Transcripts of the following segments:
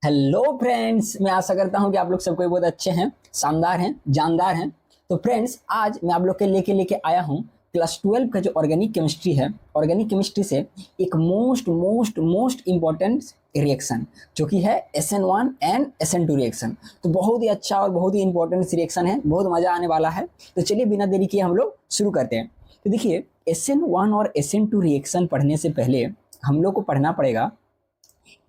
Hello friends, मैं आशा करता हूं कि आप लोग सब कोई बहुत अच्छे हैं, शानदार हैं, जानदार हैं। तो फ्रेंड्स, आज मैं आप लोग के लेके आया हूं क्लास 12 का जो ऑर्गेनिक केमिस्ट्री है। ऑर्गेनिक केमिस्ट्री से एक most most most important reaction जो कि है SN1 एंड SN2 रिएक्शन। तो बहुत ही अच्छा और बहुत ही इंपॉर्टेंट रिएक्शन है, बहुत मजा आने वाला है। तो चलिए बिना देरी किए हम लोग शुरू करते हैं। तो देखिए, SN1 और SN2 रिएक्शन पढ़ने से पहले हम लोग को पढ़ना पड़ेगा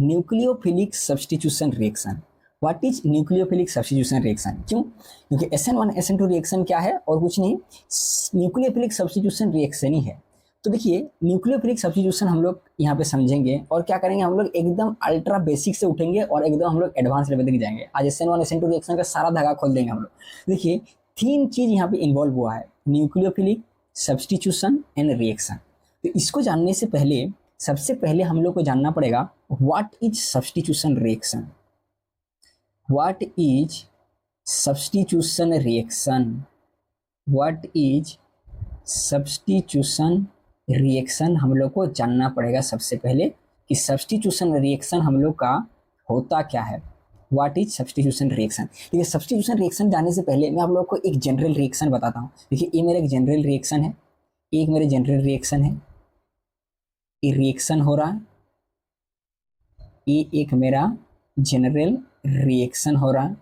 nucleophilic substitution reaction. What is nucleophilic substitution reaction? क्यों? क्योंकि SN1 SN2 रिएक्शन क्या है और कुछ नहीं, न्यूक्लियोफिलिक सब्स्टिट्यूशन रिएक्शन ही है। तो देखिए, न्यूक्लियोफिलिक सब्स्टिट्यूशन हम लोग यहाँ पे समझेंगे और क्या करेंगे, हम लोग एकदम अल्ट्रा बेसिक से उठेंगे और एकदम हम लोग एडवांस लेवल तक जाएंगे। आज SN1 SN2 रिएक्शन का सारा धागा खोल देंगे हम लोग। देखिए, 3 चीज यहाँ पे इन्वॉल्व हुआ है, न्यूक्लियोफिलिक सब्स्टिट्यूशन एंड रिएक्शन। तो इसको जानने से पहले सबसे पहले हम लोग को जानना पड़ेगा what is substitution reaction. What is substitution reaction? What is substitution reaction हम लोग को जानना पड़ेगा सबसे पहले कि सब्स्टिट्यूशन रिएक्शन हम लोग का होता क्या है। What is substitution reaction? देखिए, सब्स्टिट्यूशन रिएक्शन जानने से पहले मैं आप लोग को एक जनरल रिएक्शन बताता हूँ। देखिए, ये मेरा एक जनरल रिएक्शन है, एक मेरे जनरल रिएक्शन है, ये रिएक्शन हो रहा है, ये एक मेरा जनरल रिएक्शन हो रहा है,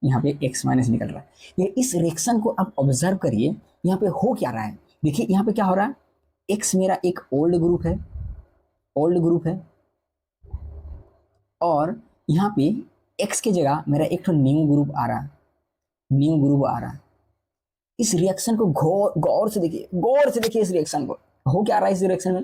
यहाँ पे X माइनस निकल रहा है। ये इस रिएक्शन को आप ऑब्जर्व करिए, यहाँ पे हो क्या रहा है। देखिए, यहाँ पे क्या हो रहा है, X मेरा एक ओल्ड ग्रुप है, ओल्ड ग्रुप है, और यहाँ पे X की जगह मेरा एक तो न्यू ग्रुप आ रहा है, न्यू ग्रुप आ रहा है। इस रिएक्शन को गौर से देखिए, गौर से देखिए इस रिएक्शन को। हो क्या रहा है इस रिएक्शन में,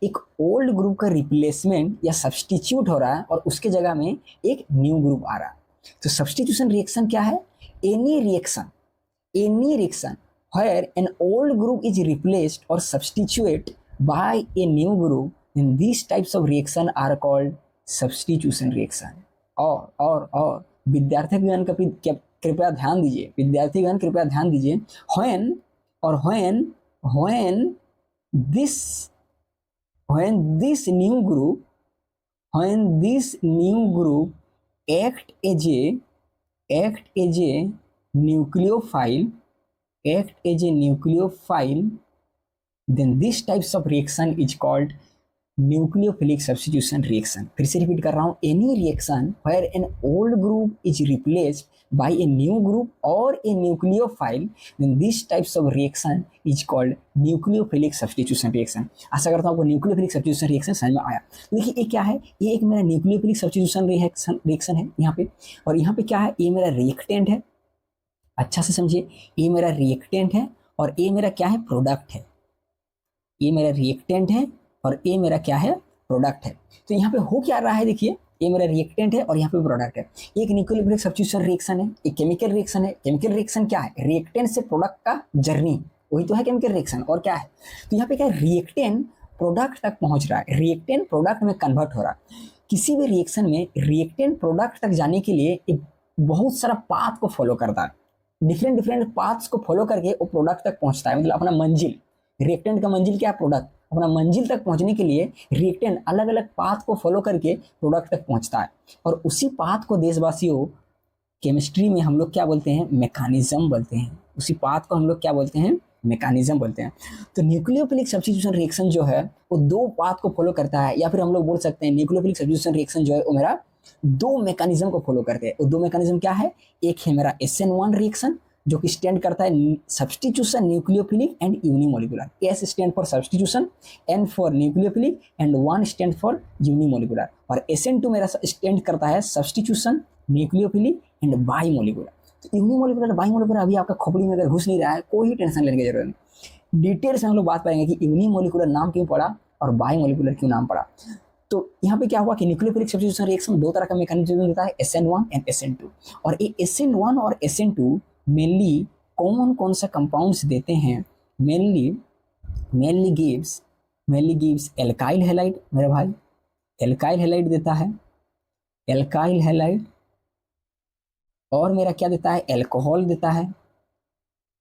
एक ओल्ड ग्रुप का रिप्लेसमेंट या सब्स्टिट्यूट हो रहा है और उसके जगह में एक न्यू ग्रुप आ रहा है। तो सब्स्टिट्यूशन रिएक्शन क्या है? Any reaction where an old group is replaced or substituted by a new group, then these types of reaction are called substitution reaction। और विद्यार्थीगण कृपया ध्यान दीजिए, विद्यार्थीगण कृपया ध्यान दीजिए। when this new group act as a nucleophile, then this types of reaction is called nucleophilic substitution reaction. फिर से repeat कर रहा हूँ, any reaction where an old group is replaced by a new group और a nucleophile, then this types of reaction is called nucleophilic substitution reaction. आशा करता हूँ आपको न्यूक्लियोफिलिक सब्स्टिट्यूशन रिएक्शन समझ में आया। तो देखिए, ये क्या है, ये एक मेरा न्यूक्लियोफिलिक सब्स्टिट्यूशन रिएक्शन है यहाँ पे, और यहाँ पे क्या है, ये मेरा रिएक्टेंट है। अच्छा से समझिए, ये मेरा रिएक्टेंट है और ये मेरा क्या है, प्रोडक्ट है। ये मेरा रिएक्टेंट है और ये मेरा क्या है, प्रोडक्ट है। तो यहाँ पे हो क्या रहा है, देखिए, ये मेरा रिएक्टेंट है और यहाँ पे प्रोडक्ट है। एक न्यूक्लियोफिलिक सब्स्टिट्यूशन रिएक्शन है, एक केमिकल रिएक्शन है। केमिकल रिएक्शन क्या है, रिएक्टेंट से प्रोडक्ट का जर्नी, वही तो है केमिकल रिएक्शन। और क्या है, तो यहाँ पे क्या है, रिएक्टेंट प्रोडक्ट तक पहुंच रहा है, रिएक्टेंट प्रोडक्ट में कन्वर्ट हो रहा है। किसी भी रिएक्शन में रिएक्टेंट प्रोडक्ट तक जाने के लिए एक बहुत सारा पाथ को फॉलो करता है, डिफरेंट पाथ्स को फॉलो करके वो प्रोडक्ट तक पहुंचता है। मतलब अपना मंजिल, रिएक्टेंट का मंजिल क्या है, प्रोडक्ट। अपना मंजिल तक पहुंचने के लिए रिएक्टेंट अलग अलग पाथ को फॉलो करके प्रोडक्ट तक पहुंचता है, और उसी पाथ को देशवासियों केमिस्ट्री में हम लोग क्या बोलते हैं, मैकेनिज्म बोलते हैं। उसी पाथ को हम लोग क्या बोलते हैं, मैकेनिज्म बोलते हैं। तो न्यूक्लियोफिलिक सब्स्टिट्यूशन रिएक्शन जो है वो 2 पाथ को फॉलो करता है, या फिर हम लोग बोल सकते हैं न्यूक्लियोफिलिक सब्स्टिट्यूशन रिएक्शन जो है वो मेरा 2 मैकेनिज्म को फॉलो करते हैं। वो 2 मैकेनिज्म क्या है, एक है मेरा SN1 रिएक्शन जो कि स्टैंड करता है substitution nucleophilic and unimolecular. S stand for substitution, N for nucleophilic and 1 stand for unimolecular. और SN2 मेरा स्टैंड करता है सब्स्टिट्यूशन न्यूक्लियोफिलिक एंड बाईमोलिकुलर। तो यूनिमोलिकुलर बाईमोलिकुलर अभी आपका खोपड़ी में अगर घुस नहीं रहा है, कोई टेंशन लेने की जरूरत नहीं। डिटेल्स में हम लोग बात पाएंगे कि यूनिमोलिकुलर नाम क्यों पड़ा और बाईमोलिकुलर क्यों नाम पड़ा। तो यहाँ पे क्या हुआ कि न्यूक्लियोफिलिक सब्स्टिट्यूशन रिएक्शन 2 तरह का मैकेनिज्म देता है, SN1 एंड SN2। और ये SN1 और SN2 मेनली कौन सा कंपाउंड्स देते हैं, मेनली गिव्स एल्काइल हैलाइड। मेरे भाई, एल्काइल हैलाइड देता है, एल्काइल हैलाइड। और मेरा क्या देता है, एल्कोहल देता है,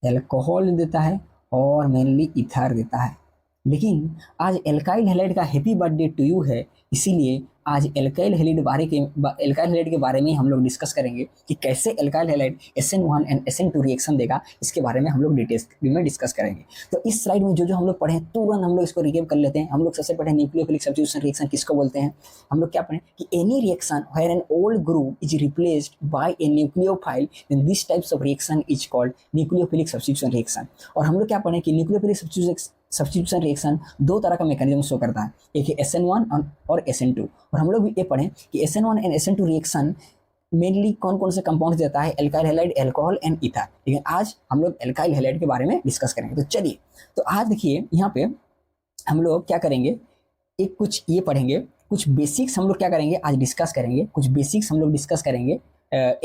एल्कोहल देता है, और मेनली ईथर देता है। लेकिन आज एल्काइल हैलाइड का हैप्पी बर्थडे टू यू है, इसीलिए आज एल्काइल हैलाइड के बारे में हम लोग डिस्कस करेंगे कि कैसे alkyl halide SN1 and SN2 reaction देगा, इसके बारे में हम लोग डिटेल्स में डिस्कस करेंगे। तो इस स्लाइड में जो हम लोग पढ़े तुरंत हम लोग इसको रिकेप कर लेते हैं। हम लोग सबसे पढ़े न्यूक्लियोफिलिक सब्स्टिट्यूशन रिएक्शन किसको बोलते हैं। हम लोग क्या पढ़े कि any reaction where an old group is replaced by a nucleophile, then this types of reaction is called nucleophilic substitution reaction. और हम लोग क्या पढ़े कि न्यूक्लियोफिलिक सब्स्टिट्यूशन रिएक्शन दो तरह का मैकेनिज्म शो करता है, एक है SN1 और SN2। और हम लोग भी ये पढ़े कि SN1 and SN2 reaction mainly कौन कौन से कंपाउंड देता है, alkyl halide, alcohol and ether. लेकिन आज हम लोग एल्काइल हैलाइड के बारे में डिस्कस करेंगे। तो चलिए, तो आज देखिए यहाँ पे हम लोग क्या करेंगे, एक कुछ ये पढ़ेंगे, कुछ बेसिक्स हम लोग क्या करेंगे आज डिस्कस करेंगे, कुछ बेसिक्स हम लोग डिस्कस करेंगे।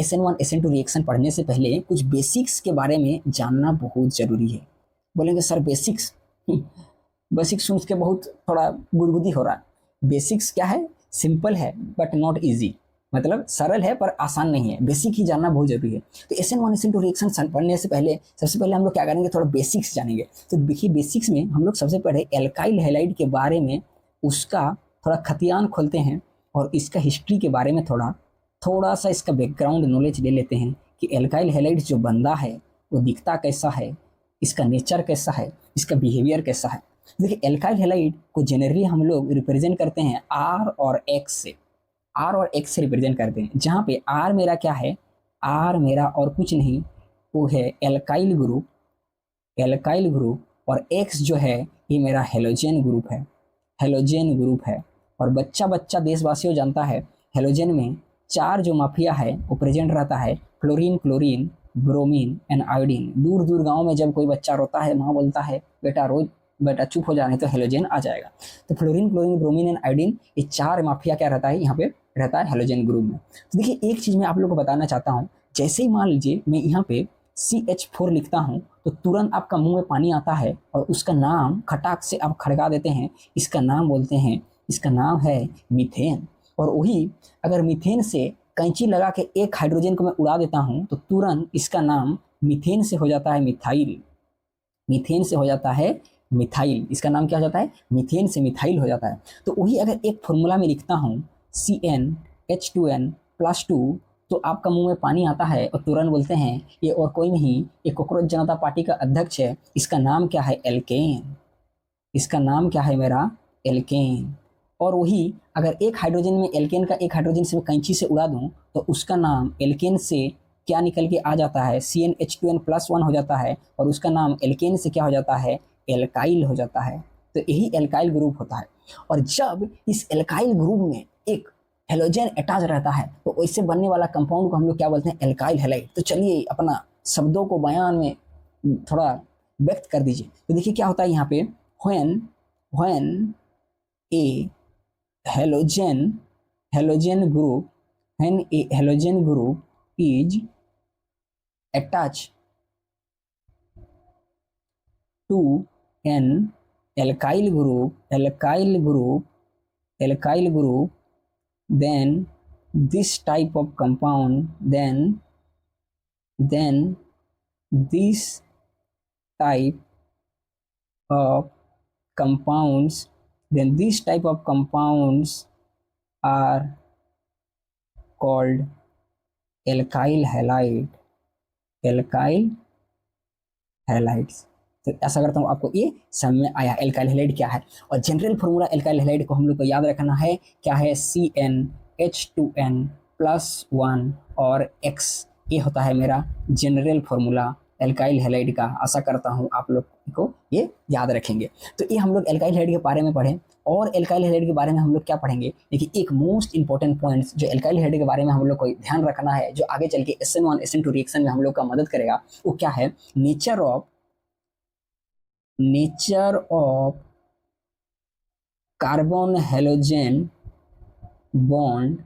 SN1 SN2 रिएक्शन पढ़ने से पहले कुछ बेसिक्स के बारे में जानना बहुत जरूरी है। बोलेंगे सर बेसिक्स, बेसिक्स सुन के बहुत थोड़ा गुदगुदी हो रहा है। बेसिक्स क्या है, सिंपल है बट नॉट इजी, मतलब सरल है पर आसान नहीं है। बेसिक ही जानना बहुत जरूरी है। तो SN1 SN2 रिएक्शन पढ़ने से पहले सबसे पहले हम लोग क्या करेंगे, थोड़ा बेसिक्स जानेंगे। तो देखिए बेसिक्स में हम लोग सबसे पहले एल्काइल हैलाइड के बारे में उसका थोड़ा खतियान खोलते हैं और इसका हिस्ट्री के बारे में थोड़ा सा इसका बैकग्राउंड नॉलेज ले लेते हैं कि एल्काइल हैलाइड जो बंदा है वो दिखता कैसा है, इसका नेचर कैसा है, इसका बिहेवियर कैसा है। देखिए एल्काइल हैलाइड को जनरली हम लोग रिप्रेजेंट करते हैं R और X से, R और X से रिप्रेजेंट करते हैं। जहाँ पे R मेरा क्या है, R मेरा और कुछ नहीं, वो है एल्काइल ग्रुप, और X जो है ये मेरा हेलोजन ग्रुप है। और बच्चा देशवासियों जानता है हेलोजन में 4 जो माफिया है वो प्रेजेंट रहता है, fluorine, chlorine, bromine and iodine. दूर गांव में जब कोई बच्चा रोता है, माँ बोलता है बेटा चुप हो जाने, तो हेलोजन आ जाएगा। तो fluorine, chlorine, bromine and iodine, ये 4 माफिया क्या रहता है, यहाँ पे रहता है हेलोजन ग्रुप में। तो देखिए एक चीज मैं आप लोग को बताना चाहता हूँ, जैसे ही मान लीजिए मैं यहाँ पे CH4 लिखता हूँ तो तुरंत आपका मुंह में पानी आता है और उसका नाम खटाक से आप खड़का देते हैं। इसका नाम बोलते हैं, इसका नाम है मीथेन। और वही अगर मीथेन से कैंची लगा के एक हाइड्रोजन को मैं उड़ा देता हूँ तो तुरंत इसका नाम मीथेन से हो जाता है मिथाइल। इसका नाम क्या हो जाता है, मीथेन से मिथाइल हो जाता है। तो वही अगर एक फॉर्मूला में लिखता हूँ CnH2n+2, तो आपका मुंह में पानी आता है और तुरंत बोलते हैं ये और कोई नहीं, ये कॉकरोच जनता पार्टी का अध्यक्ष है, इसका नाम क्या है, एल्केन। इसका नाम क्या है मेरा, एल्केन। और वही अगर एक हाइड्रोजन में एल्केन का एक हाइड्रोजन से मैं कैंची से उड़ा दूं तो उसका नाम एल्केन से क्या निकल के आ जाता है, CnH2n+1 हो जाता है और उसका नाम एल्केन से क्या हो जाता है, एल्काइल हो जाता है। तो यही एल्काइल ग्रुप होता है। और जब इस एल्काइल ग्रुप में एक हेलोजन अटैच रहता है तो इससे बनने वाला कंपाउंड को हम लोग क्या बोलते हैं, एल्काइल हैलाइड। तो चलिए अपना शब्दों को बयान में थोड़ा व्यक्त कर दीजिए। तो देखिए क्या होता है यहाँ पे, when A halogen group is attached to an alkyl group, then this type of compound are called alkyl halides। तो ऐसा करता हूँ आपको ये समझ में आया एल्काइल हैलाइड क्या है। और जनरल फॉर्मूला एल्काइल हैलाइड को हम लोग को याद रखना है, क्या है, CnH2n+1 और X, ये होता है मेरा जनरल फॉर्मूला एल्काइल हैलाइड का। आशा करता हूँ आप लोग को ये याद रखेंगे। तो ये हम लोग एल्काइल हैलाइड के बारे में पढ़े। और एल्काइल हैलाइड के बारे में हम लोग क्या पढ़ेंगे, देखिए एक मोस्ट इंपॉर्टेंट पॉइंट जो एल्काइल हैलाइड के बारे में हम लोग को ध्यान रखना है, जो आगे चल के SN1 SN2 रिएक्शन में हम लोग का मदद करेगा, वो क्या है, nature of carbon halogen bond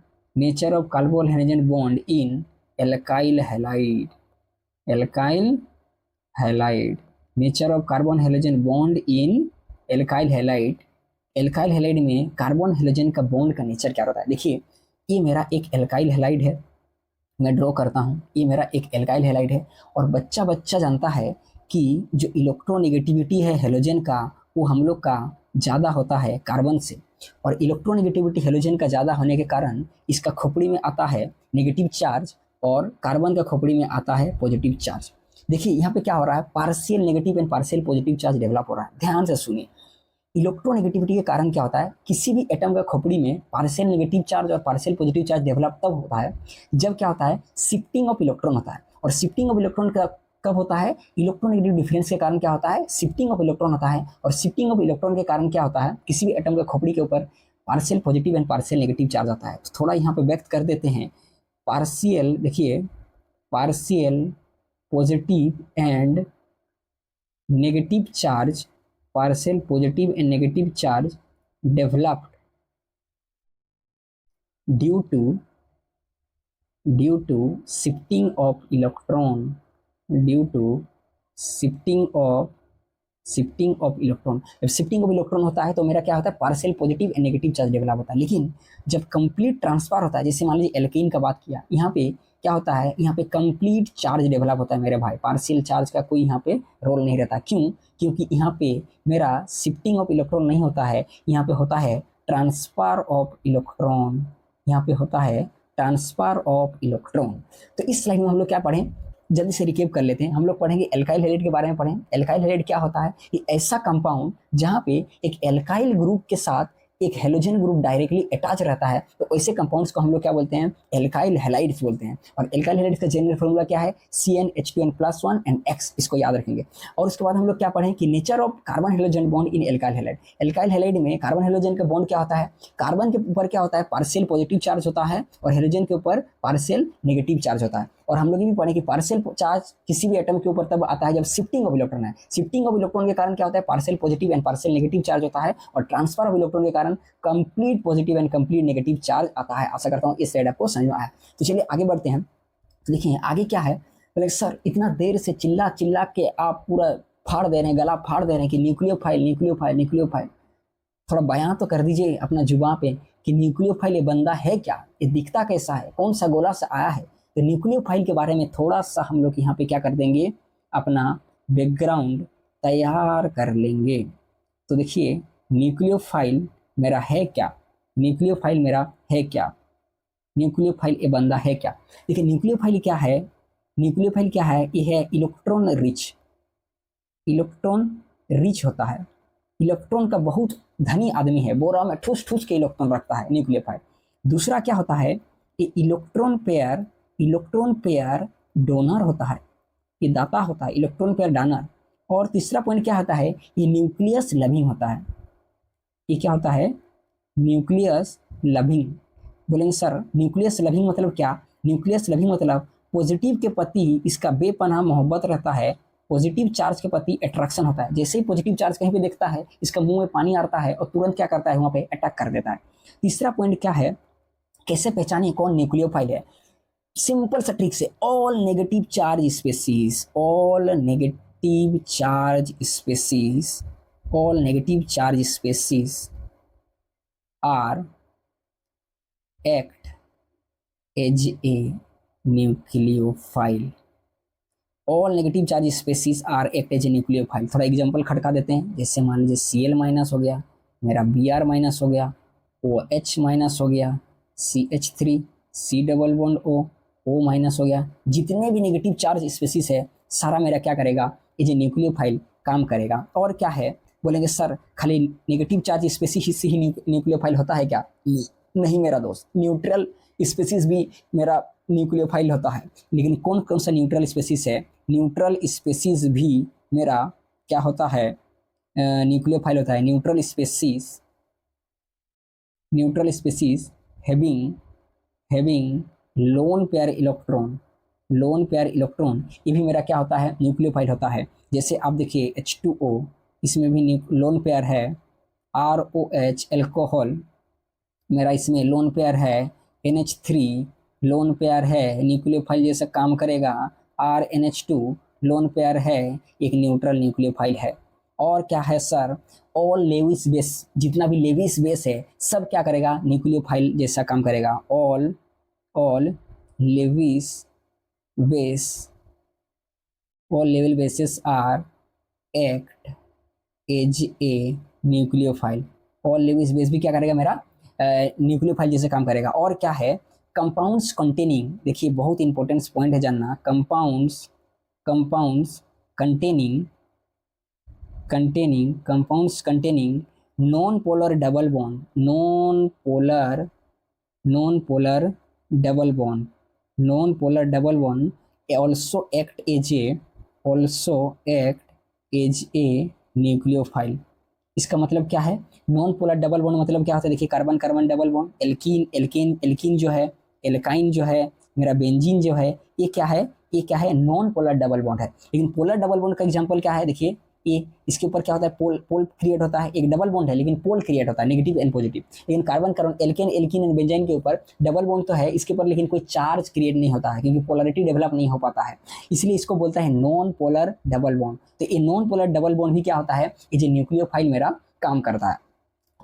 in alkyl halide. Nature of carbon halogen bond in alkyl halide. Alkyl halide में कार्बन हेलोजन का बॉन्ड का नेचर क्या होता है। देखिए ये मेरा एक एल्काइल हैलाइड है, मैं ड्रॉ करता हूँ, ये मेरा एक एल्काइल हैलाइड है। और बच्चा जानता है कि जो इलेक्ट्रोनेगेटिविटी है हेलोजन का वो हम लोग का ज़्यादा होता है कार्बन से। और इलेक्ट्रोनेगेटिविटी हेलोजन का ज़्यादा होने के कारण इसका खोपड़ी में आता है नेगेटिव चार्ज और कार्बन का खोपड़ी में आता है पॉजिटिव चार्ज। देखिए यहाँ पे क्या हो रहा है, partial negative and partial positive charge develop हो रहा है। ध्यान से सुनिए, इलेक्ट्रोनेगेटिविटी के कारण क्या होता है, किसी भी एटम का खोपड़ी में पार्शियल नेगेटिव चार्ज और पार्शियल पॉजिटिव चार्ज डेवलप तब होता है जब क्या होता है, शिफ्टिंग ऑफ इलेक्ट्रॉन होता है। और शिफ्टिंग ऑफ इलेक्ट्रॉन का कब होता है, इलेक्ट्रोनेगेटिव डिफरेंस के कारण क्या होता है, शिफ्टिंग ऑफ इलेक्ट्रॉन होता है। और शिफ्टिंग ऑफ इलेक्ट्रॉन के कारण क्या होता है, किसी भी एटम के खोपड़ी के ऊपर partial positive and partial negative charge आता है। तो थोड़ा यहाँ पे व्यक्त कर देते हैं, पार्शियल, देखिए partial positive and negative charge, partial positive and negative charge developed due to shifting of electron, due to shifting of electron। जब शिफ्टिंग ऑफ इलेक्ट्रॉन होता है तो मेरा क्या होता है, partial positive and negative charge develop होता है। लेकिन जब कंप्लीट ट्रांसफर होता है, जैसे मान लीजिए एल्केन का बात किया, यहाँ पे क्या होता है, यहाँ पे कंप्लीट चार्ज डेवलप होता है मेरे भाई, पार्शियल चार्ज का कोई यहाँ पे रोल नहीं रहता। क्यों, क्योंकि यहाँ पे मेरा शिफ्टिंग ऑफ इलेक्ट्रॉन नहीं होता है, यहाँ पे होता है ट्रांसफर ऑफ इलेक्ट्रॉन, यहाँ पे होता है ट्रांसफर ऑफ इलेक्ट्रॉन। तो इस स्लाइड में हम लोग क्या पढ़ें, जल्दी से रिकेप कर लेते हैं। हम लोग पढ़ेंगे एल्काइल हैलाइड के बारे में पढ़ें। एल्काइल हैलाइड क्या होता है, ये ऐसा कंपाउंड जहाँ पे एक एल्काइल ग्रुप के साथ एक हेलोजन ग्रुप डायरेक्टली अटैच रहता है, तो ऐसे कंपाउंड्स को हम लोग क्या बोलते हैं, एल्काइल हैलाइड्स बोलते हैं। और एल्काइल हैलाइड्स का जनरल फॉर्मूला क्या है, CnH2n+1 एंड X, इसको याद रखेंगे। और उसके बाद हम लोग क्या पढ़ें कि nature of carbon halogen bond in alkyl halide. Alkyl halide में कार्बन हेलोजन का बॉन्ड क्या होता है, कार्बन के ऊपर क्या होता है, पार्शियल पॉजिटिव चार्ज होता है और हेलोजन के ऊपर पार्शियल नेगेटिव चार्ज होता है। और हम लोग ये भी पढ़े कि पार्शियल चार्ज किसी भी एटम के ऊपर तब आता है जब शिफ्टिंग ऑफ इलेक्ट्रॉन है। शिफ्टिंग ऑफ इलेक्ट्रॉन के कारण क्या होता है, partial positive and partial negative charge होता है। और ट्रांसफर ऑफ इलेक्ट्रॉन के कारण complete positive and complete negative charge आता है। आशा करता हूँ इस स्लाइड आपको समझ में आया। तो चलिए आगे बढ़ते हैं। तो देखिए आगे क्या है, बोले सर इतना देर से चिल्ला चिल्ला के आप पूरा फाड़ दे रहे हैं, गला फाड़ दे रहे हैं कि न्यूक्लियोफाइल न्यूक्लियोफाइल न्यूक्लियोफाइल। थोड़ा बयान तो कर दीजिए अपना जुबान पे कि न्यूक्लियोफाइल ये बंदा है क्या, ये दिखता कैसा है, कौन सा गोला से आया है। तो न्यूक्लियोफाइल के बारे में थोड़ा सा हम लोग यहाँ पे क्या कर देंगे, अपना बैकग्राउंड तैयार कर लेंगे। तो देखिए न्यूक्लियोफाइल मेरा है क्या, न्यूक्लियोफाइल मेरा है क्या, न्यूक्लियोफाइल ये बंदा है क्या। देखिए न्यूक्लियोफाइल क्या है, न्यूक्लियोफाइल क्या है, ये है इलेक्ट्रॉन रिच, इलेक्ट्रॉन रिच होता है, इलेक्ट्रॉन का बहुत धनी आदमी है, बोरा में ठूस ठूस के इलेक्ट्रॉन रखता है न्यूक्लियोफाइल। दूसरा क्या होता है, ये इलेक्ट्रॉन पेयर डोनर होता है, ये दाता होता है, इलेक्ट्रॉन पेयर डोनर। और तीसरा पॉइंट क्या होता है, ये न्यूक्लियस लविंग होता है। ये क्या होता है, न्यूक्लियस लविंग। बोलेंगे सर न्यूक्लियस लविंग मतलब क्या, न्यूक्लियस लविंग मतलब पॉजिटिव के प्रति इसका बेपनाह मोहब्बत रहता है, पॉजिटिव चार्ज के प्रति अट्रैक्शन होता है। जैसे ही पॉजिटिव चार्ज कहीं पे देखता है इसका मुंह में पानी आता है और तुरंत क्या करता है, वहां पे अटैक कर देता है। तीसरा पॉइंट क्या है, कैसे पहचाने कौन न्यूक्लियोफाइल है, सिंपल सा ट्रिक से, all negative charge species, all negative charge species, all negative charge species are act as a nucleophile, all negative charge species are act as a nucleophile. थोड़ा एग्जांपल खड़का देते हैं, जैसे मान लीजिए Cl- हो गया, मेरा Br- हो गया, OH- हो गया, CH3, C double bond O- हो गया। जितने भी नेगेटिव चार्ज स्पेसीज है सारा मेरा क्या करेगा, एज ए न्यूक्लियोफाइल काम करेगा। और क्या है, बोलेंगे सर खाली नेगेटिव चार्ज स्पेसीज से ही न्यूक्लियोफाइल होता है क्या, नहीं मेरा दोस्त, न्यूट्रल स्पेसीज भी मेरा न्यूक्लियोफाइल होता है। लेकिन कौन कौन सा न्यूट्रल स्पेसीज है, न्यूट्रल स्पेसीज भी मेरा क्या होता है, न्यूक्लियोफाइल होता है। Neutral species having lone pair electron, ये भी मेरा क्या होता है, न्यूक्लियोफाइल होता है। जैसे आप देखिए H2O, इसमें भी लोन पेयर है, ROH एल्कोहल, मेरा इसमें लोन पेयर है, NH3 लोन पेयर है, न्यूक्लियोफाइल जैसा काम करेगा। RNH2 लोन पेयर है, एक न्यूट्रल न्यूक्लियोफाइल है। और क्या है सर, ऑल लेविस बेस, जितना भी लेविस बेस है सब क्या करेगा, न्यूक्लियोफाइल जैसा काम करेगा। All Lewis base, all level basis are act as a nucleophile, all Lewis base भी क्या करेगा मेरा न्यूक्लियोफाइल जैसे काम करेगा। और क्या है, कंपाउंड्स कंटेनिंग, देखिए बहुत इंपॉर्टेंट पॉइंट है जानना, compounds containing compounds containing non polar double bond, non polar double bond, non polar double bond also act as a nucleophile. इसका मतलब क्या है, नॉन पोलर डबल बॉन्ड मतलब क्या होता है, देखिए carbon carbon double bond, alkene जो है, एल्काइन जो है, मेरा बेंजीन जो है, ये क्या है नॉन पोलर डबल बॉन्ड है। लेकिन पोलर डबल बॉन्ड का एग्जांपल क्या है, देखिए ये इसके ऊपर क्या होता है, पोल क्रिएट होता है, एक डबल बॉन्ड है लेकिन पोल क्रिएट होता है, नेगेटिव एंड पॉजिटिव। लेकिन carbon carbon alkene and benzene के ऊपर डबल बॉन्ड तो है, इसके ऊपर लेकिन कोई चार्ज क्रिएट नहीं होता है क्योंकि पोलरिटी डेवलप नहीं हो पाता है, इसलिए इसको बोलता है नॉन पोलर डबल बॉन्ड। तो ये नॉन पोलर डबल बॉन्ड भी क्या होता है, ये जो न्यूक्लियोफाइल मेरा काम करता है।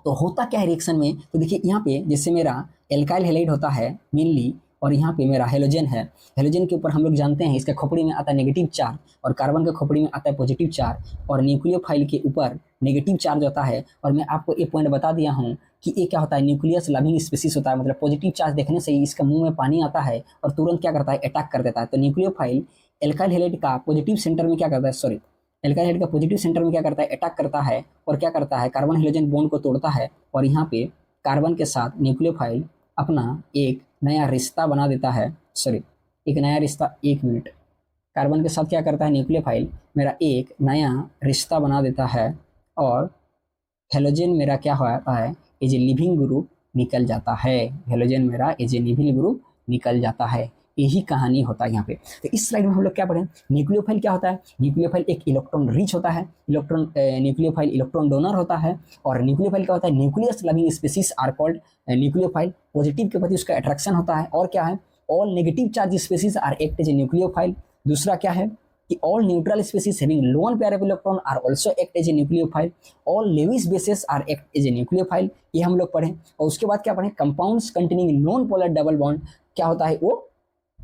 तो होता क्या है रिएक्शन में, तो देखिए यहाँ पे जैसे मेरा एल्काइल हैलाइड होता है मेनली, और यहाँ पे मेरा हेलोजन है, हेलोजन के ऊपर हम लोग जानते हैं इसके खोपड़ी में आता है नेगेटिव चार्ज और कार्बन के खोपड़ी में आता है पॉजिटिव चार्ज, और न्यूक्लियोफाइल के ऊपर नेगेटिव चार्ज होता है। और मैं आपको एक पॉइंट बता दिया हूँ कि ये क्या होता है, न्यूक्लियस लविंग स्पीसीज होता है, मतलब पॉजिटिव चार्ज देखने से ही इसका मुंह में पानी आता है और तुरंत क्या करता है, अटैक कर देता है। तो न्यूक्लियोफाइल एल्काइल हैलाइड का पॉजिटिव सेंटर में क्या करता है, सॉरी एल्काइल हैलाइड का पॉजिटिव सेंटर में क्या करता है, अटैक करता है और क्या करता है, कार्बन हाइड्रोजन बॉन्ड को तोड़ता है और यहाँ पे कार्बन के साथ न्यूक्लियोफाइल अपना एक नया रिश्ता बना देता है, सॉरी एक नया रिश्ता, एक मिनट, कार्बन के साथ क्या करता है न्यूक्लियोफाइल मेरा एक नया रिश्ता बना देता है और हेलोजन मेरा क्या होता है, एज ए लिविंग ग्रुप निकल जाता है, हेलोजन मेरा एज ए लिविंग ग्रुप निकल जाता है। यही कहानी होता है यहाँ पे। तो इस स्लाइड में हम लोग क्या पढ़ें, न्यूक्लियोफाइल क्या होता है, न्यूक्लियोफाइल एक इलेक्ट्रॉन रिच होता है, न्यूक्लियोफाइल इलेक्ट्रॉन डोनर होता है। और न्यूक्लियोफाइल क्या होता है, nucleus loving species are called nucleophile, positive के प्रति उसका अट्रैक्शन होता है। और क्या है, all negative charge species are act as a nucleophile. दूसरा क्या है कि all neutral species having lone pair of electron are also act as a nucleophile, all Lewis bases are act as a nucleophile, ये हम लोग पढ़ें। और उसके बाद क्या पढ़ें, compounds containing non polar double bond क्या होता है,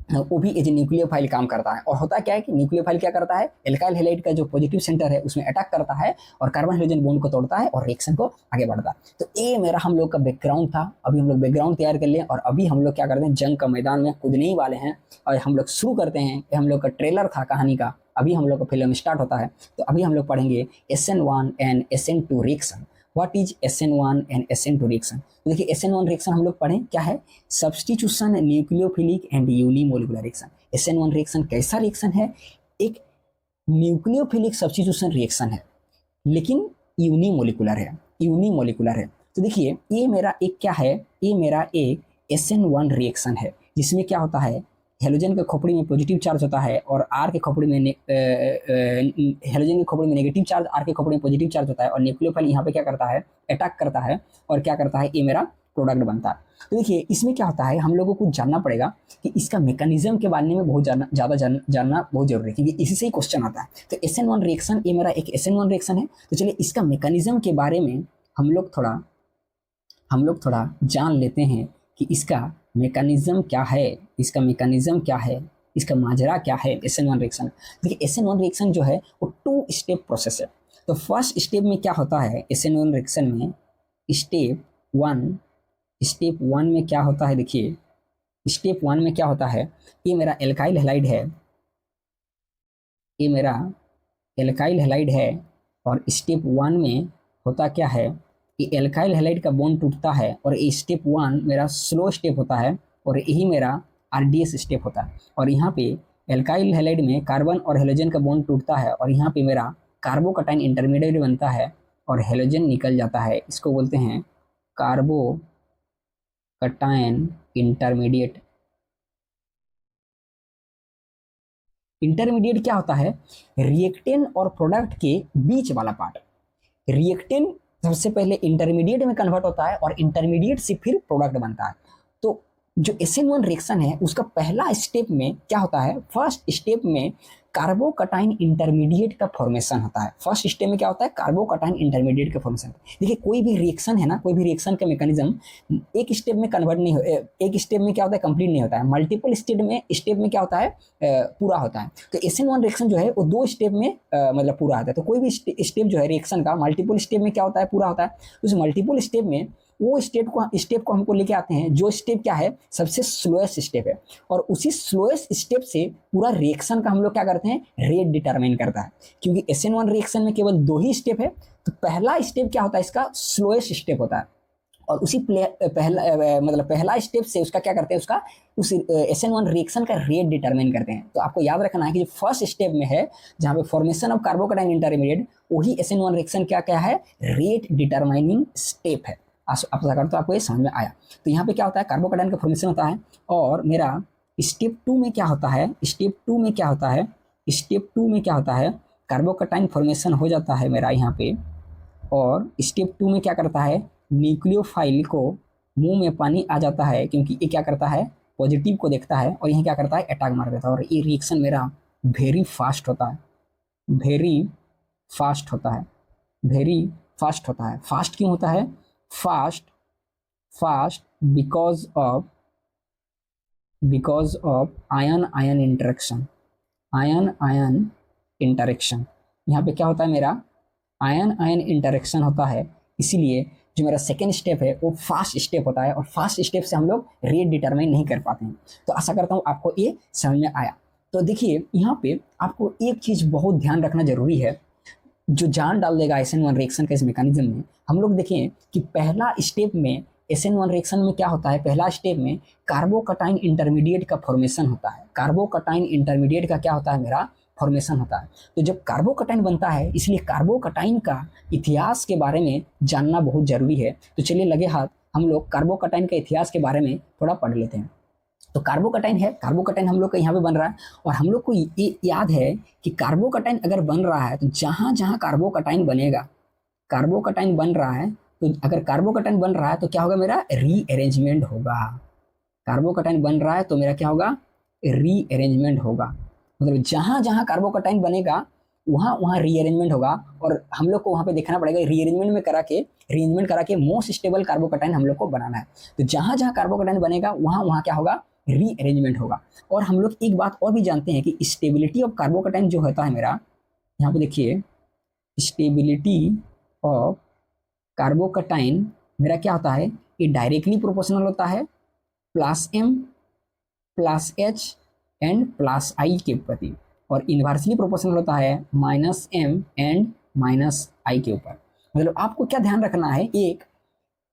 वो भी एज ए न्यूक्लियोफाइल काम करता है। और होता क्या है कि न्यूक्लियोफाइल क्या करता है, एल्काइल हैलाइड का जो पॉजिटिव सेंटर है उसमें अटैक करता है और कार्बन हाइड्रोजन बॉन्ड को तोड़ता है और रिएक्शन को आगे बढ़ता है। तो ये मेरा हम लोग का बैकग्राउंड था। अभी हम लोग बैकग्राउंड तैयार कर लें और अभी हम लोग क्या करते हैं, जंग का मैदान में कूदने ही वाले हैं और हम लोग शुरू करते हैं। ये हम लोग का ट्रेलर था कहानी का, अभी हम लोग का फिल्म स्टार्ट होता है। तो अभी हम लोग पढ़ेंगे SN1 and SN2 reaction. What is SN1 and SN2 reaction. तो देखिए SN1 रिएक्शन हम लोग पढ़ें क्या है, substitution nucleophilic and unimolecular reaction. SN1 reaction कैसा रिएक्शन है, एक न्यूक्लियोफिलिक सब्स्टिट्यूशन रिएक्शन है लेकिन यूनिमोलिकुलर है। तो देखिए ये मेरा एक क्या है, ये मेरा एक SN1 रिएक्शन है जिसमें क्या होता है, हेलोजन के खोपड़ी में पॉजिटिव चार्ज होता है और आर के खोपड़ी में हेलोजन की खोपड़ी में नेगेटिव चार्ज, आर के खोपड़ी में पॉजिटिव चार्ज होता है और न्यूक्लियोफाइल यहाँ पे क्या करता है, अटैक करता है और क्या करता है, ये मेरा प्रोडक्ट बनता है। तो देखिए इसमें क्या होता है, हम लोगों को जानना पड़ेगा कि इसका मैकेनिज्म के बारे में बहुत ज़्यादा जानना बहुत जरूरी है क्योंकि इसी से ही क्वेश्चन आता है। तो SN1 रिएक्शन, ये मेरा एक SN1 रिएक्शन है। तो चलिए इसका मैकेनिज्म के बारे में हम लोग थोड़ा जान लेते हैं कि इसका मैकेनिज्म क्या है, इसका माजरा क्या है SN1 रिएक्शन। देखिए SN1 रिएक्शन जो है वो 2 स्टेप प्रोसेस है। तो फर्स्ट स्टेप में क्या होता है, SN1 रिएक्शन में स्टेप वन में क्या होता है, देखिए स्टेप 1 में क्या होता है, ये मेरा एल्काइल हैलाइड है, और स्टेप 1 में होता क्या है, ये एल्काइल हैलाइड का बॉन्ड टूटता है और ये स्टेप 1 मेरा स्लो स्टेप होता है और यही मेरा RDS स्टेप होता है। और यहाँ पे एल्काइल हैलाइड में कार्बन और हेलोजन का बॉन्ड टूटता है और यहाँ पे मेरा कार्बोकटाइन इंटरमीडिएट बनता है और हेलोजन निकल जाता है, इसको बोलते हैं कार्बोकटाइन इंटरमीडिएट। इंटरमीडिएट क्या होता है, रिएक्टेंट और प्रोडक्ट के बीच वाला पार्ट। रिएक्टेंट सबसे पहले इंटरमीडिएट में कन्वर्ट होता है और इंटरमीडिएट से फिर प्रोडक्ट बनता है। तो जो SN1 रिएक्शन है उसका पहला स्टेप में क्या होता है, फर्स्ट स्टेप में कार्बोकटाइन इंटरमीडिएट का फॉर्मेशन होता है। फर्स्ट स्टेप में क्या होता है, कार्बोकटाइन इंटरमीडिएट का फॉर्मेशन। देखिए कोई भी रिएक्शन है ना, कोई भी रिएक्शन का मैकेनिज्म एक स्टेप में कन्वर्ट नहीं हो, एक स्टेप में क्या होता है कंप्लीट नहीं होता है, मल्टीपल स्टेप में क्या होता है पूरा होता है। तो SN1 रिएक्शन जो है वो 2 स्टेप में मतलब पूरा होता है। तो कोई भी स्टेप जो है रिएक्शन का मल्टीपल स्टेप में क्या होता है, पूरा होता है। उस मल्टीपल स्टेप में वो स्टेप को हमको लेके आते हैं जो स्टेप क्या है, सबसे स्लोएस्ट स्टेप है, और उसी स्लोएस्ट स्टेप से पूरा रिएक्शन का हम लोग क्या करते हैं, रेट डिटरमाइन करता है। क्योंकि SN1 रिएक्शन में केवल 2 ही स्टेप है, तो पहला स्टेप क्या होता है, इसका स्लोएस्ट स्टेप होता है, और उसी पहला स्टेप से उसका क्या करते हैं, उसका उस SN1 रिएक्शन का रेट डिटरमाइन करते हैं। तो आपको याद रखना है कि जो फर्स्ट स्टेप में है जहाँ पे फॉर्मेशन ऑफ कार्बोकटाइन इंटरमीडिएट, वही SN1 रिएक्शन क्या क्या है, रेट डिटरमाइनिंग स्टेप है। आशा करता हूं आपको ये समझ में आया। तो यहाँ पे क्या होता है, कार्बोकटाइन का फॉर्मेशन होता है, और मेरा स्टेप 2 में क्या होता है, स्टेप 2 में क्या होता है, स्टेप 2 में क्या होता है, कार्बोकटाइन फॉर्मेशन हो जाता है मेरा यहाँ पे, और स्टेप 2 में क्या करता है, न्यूक्लियोफाइल को मुंह में पानी आ जाता है, क्योंकि ये क्या करता है, पॉजिटिव को देखता है और यहीं क्या करता है, अटैक मार देता है। और ये रिएक्शन मेरा वेरी फास्ट होता है, वेरी फास्ट होता है, वेरी फास्ट होता है। फास्ट क्यों होता है, fast because of ion interaction. यहाँ पे क्या होता है, मेरा आयन इंटरेक्शन होता है, इसीलिए जो मेरा सेकेंड स्टेप है वो फास्ट स्टेप होता है, और फास्ट स्टेप से हम लोग रेट डिटरमाइन नहीं कर पाते हैं। तो आशा करता हूँ आपको ये समझ में आया। तो देखिए यहाँ पे आपको एक चीज़ बहुत ध्यान रखना जरूरी है, जो जान डाल देगा SN1 रिएक्शन का इस मैकेनिज्म में। हम लोग देखें कि पहला स्टेप में SN1 रिएक्शन में क्या होता है, पहला स्टेप में कार्बोकटाइन इंटरमीडिएट का फॉर्मेशन होता है। कार्बोकटाइन इंटरमीडिएट का क्या होता है, मेरा फॉर्मेशन होता है। तो जब कार्बोकटाइन बनता है, इसलिए कार्बोकटाइन का इतिहास के बारे में जानना बहुत जरूरी है। तो चलिए लगे हाथ हम लोग कार्बोकटाइन के इतिहास के बारे में थोड़ा पढ़ लेते हैं। तो कार्बोकटाइन है, कार्बोकटाइन हम लोग का यहाँ पे बन रहा है, और हम लोग को ये याद है कि कार्बोकटाइन अगर बन रहा है तो जहाँ जहाँ कार्बोकटाइन बनेगा, कार्बोकटाइन बन रहा है, तो अगर कार्बोकटाइन बन रहा है तो क्या होगा, मेरा रीअरेंजमेंट होगा। कार्बोकटाइन बन रहा है तो मेरा क्या होगा, रीअरेंजमेंट होगा। मतलब जहाँ जहाँ कार्बोकटाइन बनेगा वहाँ वहाँ रीअरेंजमेंट होगा, और हम लोग को वहाँ पे देखना पड़ेगा रीअरेंजमेंट करा के मोस्ट स्टेबल कार्बोकटाइन हम लोग को बनाना है। तो जहाँ जहाँ कार्बोकटाइन बनेगा वहाँ वहाँ क्या होगा, रीअरेंजमेंट होगा। और हम लोग एक बात और भी जानते हैं कि स्टेबिलिटी ऑफ कार्बोकटाइन जो होता है मेरा, यहाँ पे देखिए स्टेबिलिटी ऑफ कार्बोकटाइन मेरा क्या होता है, ये डायरेक्टली प्रोपोर्शनल होता है +m +h एंड +i के प्रति, और इन्वर्सली प्रोपोर्शनल होता है -m एंड -i के ऊपर। मतलब आपको क्या ध्यान रखना है, एक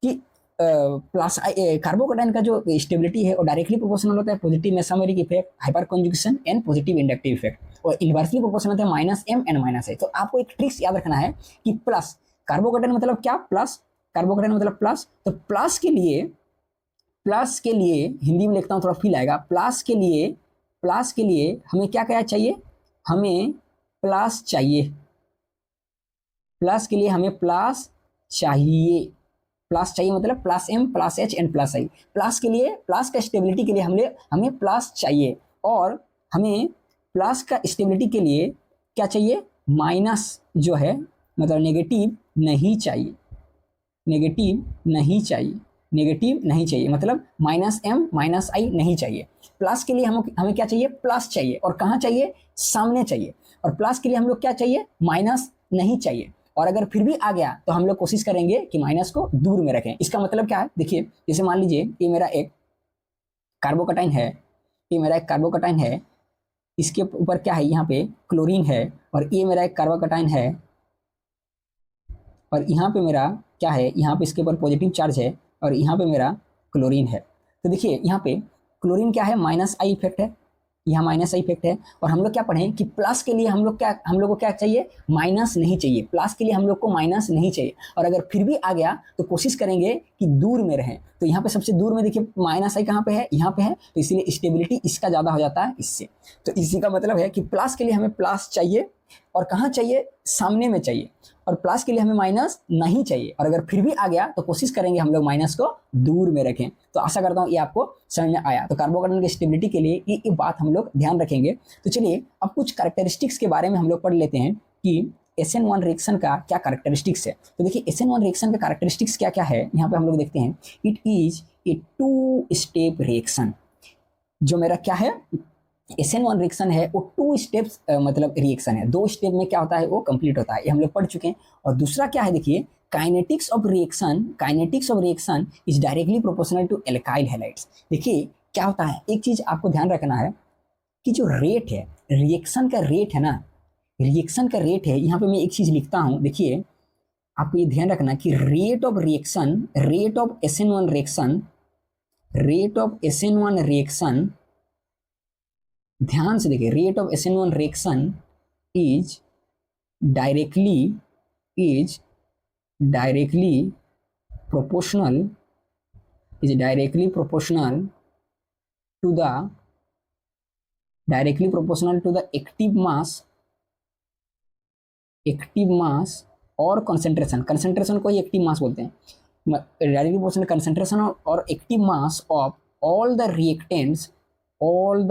कि कार्बोकटाइन का जो स्टेबिलिटी है वो डायरेक्टली प्रोपोर्शनल होता है positive mesomeric effect, hyper conjugation and positive inductive effect, और इन्वर्सली प्रोपोर्शनल होता है -m एंड -i। तो आपको एक ट्रिक्स याद रखना है कि प्लस कार्बोकटाइन मतलब क्या, प्लस, कार्बोकटाइन मतलब प्लस। तो प्लस के लिए हिंदी में लिखता हूँ थोड़ा फील आएगा, प्लस के लिए हमें क्या क्या चाहिए, हमें प्लस चाहिए, प्लस के लिए हमें प्लस चाहिए मतलब +m +h and +i। Plus के लिए, प्लस का स्टेबिलिटी के लिए हमें प्लस चाहिए, और हमें प्लस का स्टेबिलिटी के लिए क्या चाहिए, माइनस जो है मतलब नेगेटिव नहीं चाहिए, नेगेटिव नहीं चाहिए मतलब -m -i नहीं चाहिए। प्लस के लिए हमें क्या चाहिए, प्लस चाहिए, और कहाँ चाहिए, सामने चाहिए। और प्लस के लिए हम लोग क्या चाहिए, माइनस नहीं चाहिए। और अगर फिर भी आ गया तो हम लोग कोशिश करेंगे कि माइनस को दूर में रखें। इसका मतलब क्या है, देखिए जैसे मान लीजिए ये मेरा एक कार्बोकटाइन है, इसके ऊपर क्या है, यहाँ पे क्लोरीन है, और ये मेरा एक कार्बोकटाइन है, और यहाँ पे मेरा क्या है, यहाँ पे इसके ऊपर पॉजिटिव चार्ज है, और यहाँ पे मेरा क्लोरीन है। तो देखिए यहाँ पे क्लोरीन क्या है, -i इफेक्ट है, यहाँ -i इफेक्ट है। और हम लोग क्या पढ़ें कि प्लस के लिए हम लोग को क्या चाहिए, माइनस नहीं चाहिए, प्लस के लिए हम लोग को माइनस नहीं चाहिए। और अगर फिर भी आ गया तो कोशिश करेंगे कि दूर में रहें। तो यहाँ पे सबसे दूर में देखिए माइनस आई कहाँ पे है, यहाँ पे है, तो इसीलिए स्टेबिलिटी इसका ज़्यादा हो जाता है इससे। तो इसी का मतलब है कि प्लस के लिए हमें प्लस चाहिए और कहाँ चाहिए, सामने में चाहिए, और प्लस के लिए हमें माइनस नहीं चाहिए। और अगर फिर भी आ गया तो कोशिश करेंगे हम लोग माइनस को दूर में रखें। तो आशा करता हूँ ये आपको समझ में आया। तो कार्बोकेटायन की स्टेबिलिटी के लिए ये बात हम लोग ध्यान रखेंगे। तो चलिए अब कुछ कैरेक्टरिस्टिक्स के बारे में हम लोग पढ़ लेते हैं कि SN1 रिएक्शन का क्या कैरेक्टरिस्टिक्स है। तो देखिए SN1 रिएक्शन का कैरेक्टरिस्टिक्स क्या क्या है, यहाँ पे हम लोग देखते हैं। It is a 2 step reaction. जो मेरा क्या है SN1 रिएक्शन है वो 2 स्टेप्स मतलब रिएक्शन है, 2 स्टेप में क्या होता है वो कंप्लीट होता है, ये हम लोग पढ़ चुके हैं। और दूसरा क्या है देखिए, kinetics of reaction is directly proportional to alkyl halides. देखिए क्या होता है, एक चीज आपको ध्यान रखना है कि जो रेट है, रिएक्शन का रेट है ना, रिएक्शन का रेट है, यहाँ पे मैं एक चीज लिखता हूँ, देखिए आपको ये ध्यान रखना कि रेट ऑफ SN1 रिएक्शन, ध्यान से देखिए, rate of SN1 reaction is directly proportional to the active mass और कंसंट्रेशन को ही एक्टिव मास बोलते हैं। डायरेक्टली प्रोपोर्शनल कंसंट्रेशन और active mass of all the reactants involved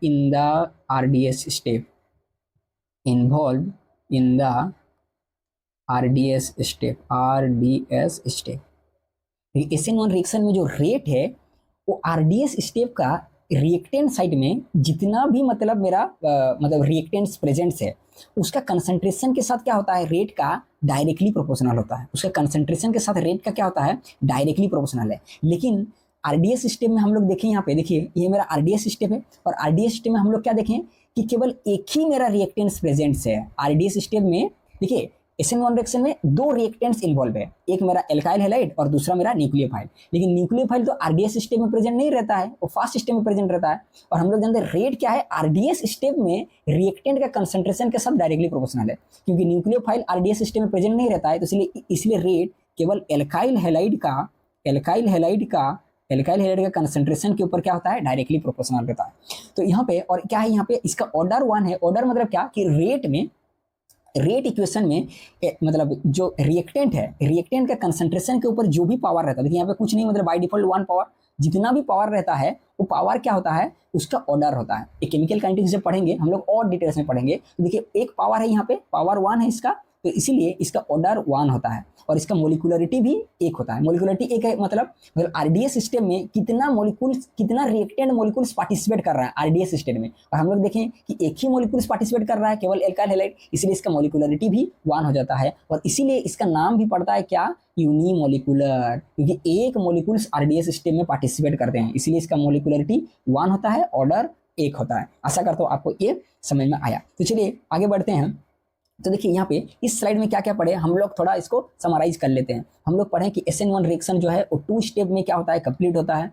in the RDS step, SN1 reaction में जो रेट है वो RDS step का रिएक्टेंट साइड में जितना भी मतलब मेरा मतलब रिएक्टेंट्स प्रेजेंट्स है उसका कंसंट्रेशन के साथ क्या होता है, रेट का डायरेक्टली प्रोपोर्शनल होता है। उसका कंसंट्रेशन के साथ रेट का क्या होता है, डायरेक्टली प्रोपोर्शनल है। लेकिन RDS सिस्टम में हम लोग देखें, यहाँ पे देखिए ये मेरा RDS सिस्टम है, और RDS सिस्टम में हम लोग क्या देखें कि केवल एक ही मेरा रिएक्टेंट्स प्रेजेंट्स है। RDS सिस्टम में देखिए SN1 रिएक्शन में 2 रिएक्टेंट्स इन्वॉल्व है, एक मेरा एल्काइल हैलाइड और दूसरा मेरा न्यूक्लियोफाइल। लेकिन न्यूक्लियोफाइल तो RDS सिस्टम में प्रेजेंट नहीं रहता है, वो फास्ट सिस्टम में प्रेजेंट रहता है। और हम लोग जानते हैं रेट क्या है, RDS सिस्टम में रिएक्टेंट का कंसंट्रेशन के साथ डायरेक्टली प्रोपोर्शनल है। क्योंकि न्यूक्लियोफाइल RDS सिस्टम में प्रेजेंट नहीं रहता है, तो इसलिए रेट केवल एल्काइल हैलाइड का कंसंट्रेशन के ऊपर क्या होता है, डायरेक्टली प्रोपोर्शनल रहता है। तो यहाँ पे और क्या है, यहाँ पे इसका ऑर्डर 1 है। ऑर्डर मतलब क्या कि रेट इक्वेशन में मतलब जो रिएक्टेंट है, रिएक्टेंट का कंसंट्रेशन के ऊपर जो भी पावर रहता है, देखिए यहाँ पे कुछ नहीं, मतलब बाय डिफॉल्ट 1 पावर, जितना भी पावर रहता है वो पावर क्या होता है, उसका ऑर्डर होता है। एक केमिकल काइनेटिक्स जब पढ़ेंगे हम लोग और डिटेल्स में पढ़ेंगे, तो देखिए एक पावर है, यहाँ पे पावर 1 है इसका, तो इसीलिए इसका ऑर्डर 1 होता है। और इसका मोलिकुलरिटी भी 1 होता है। मोलिकुलरिटी 1 है, मतलब RDS सिस्टम में कितना रिएक्टेंट मोलिकुल्स पार्टिसिपेट कर रहा है RDS सिस्टम में। और हम लोग देखें कि एक ही मोलिकुल्स पार्टिसिपेट कर रहा है, केवल एल्काइल हैलाइड, इसलिए इसका मोलिकुलरिटी भी 1 हो जाता है। और इसीलिए इसका नाम भी पड़ता है क्या, यूनिमोलिकुलर, क्योंकि एक मोलिकुल्स RDS सिस्टम में पार्टिसिपेट करते हैं, इसलिए इसका मोलिकुलरिटी 1 होता है, ऑर्डर 1 होता है। आशा करता हूँ आपको ये समझ में आया। तो चलिए आगे बढ़ते हैं। तो देखिए यहाँ पे इस स्लाइड में क्या क्या पढ़े, हम लोग थोड़ा इसको समराइज कर लेते हैं। हम लोग पढ़े कि SN1 रिएक्शन जो है वो 2 स्टेप में क्या होता है, कंप्लीट होता है।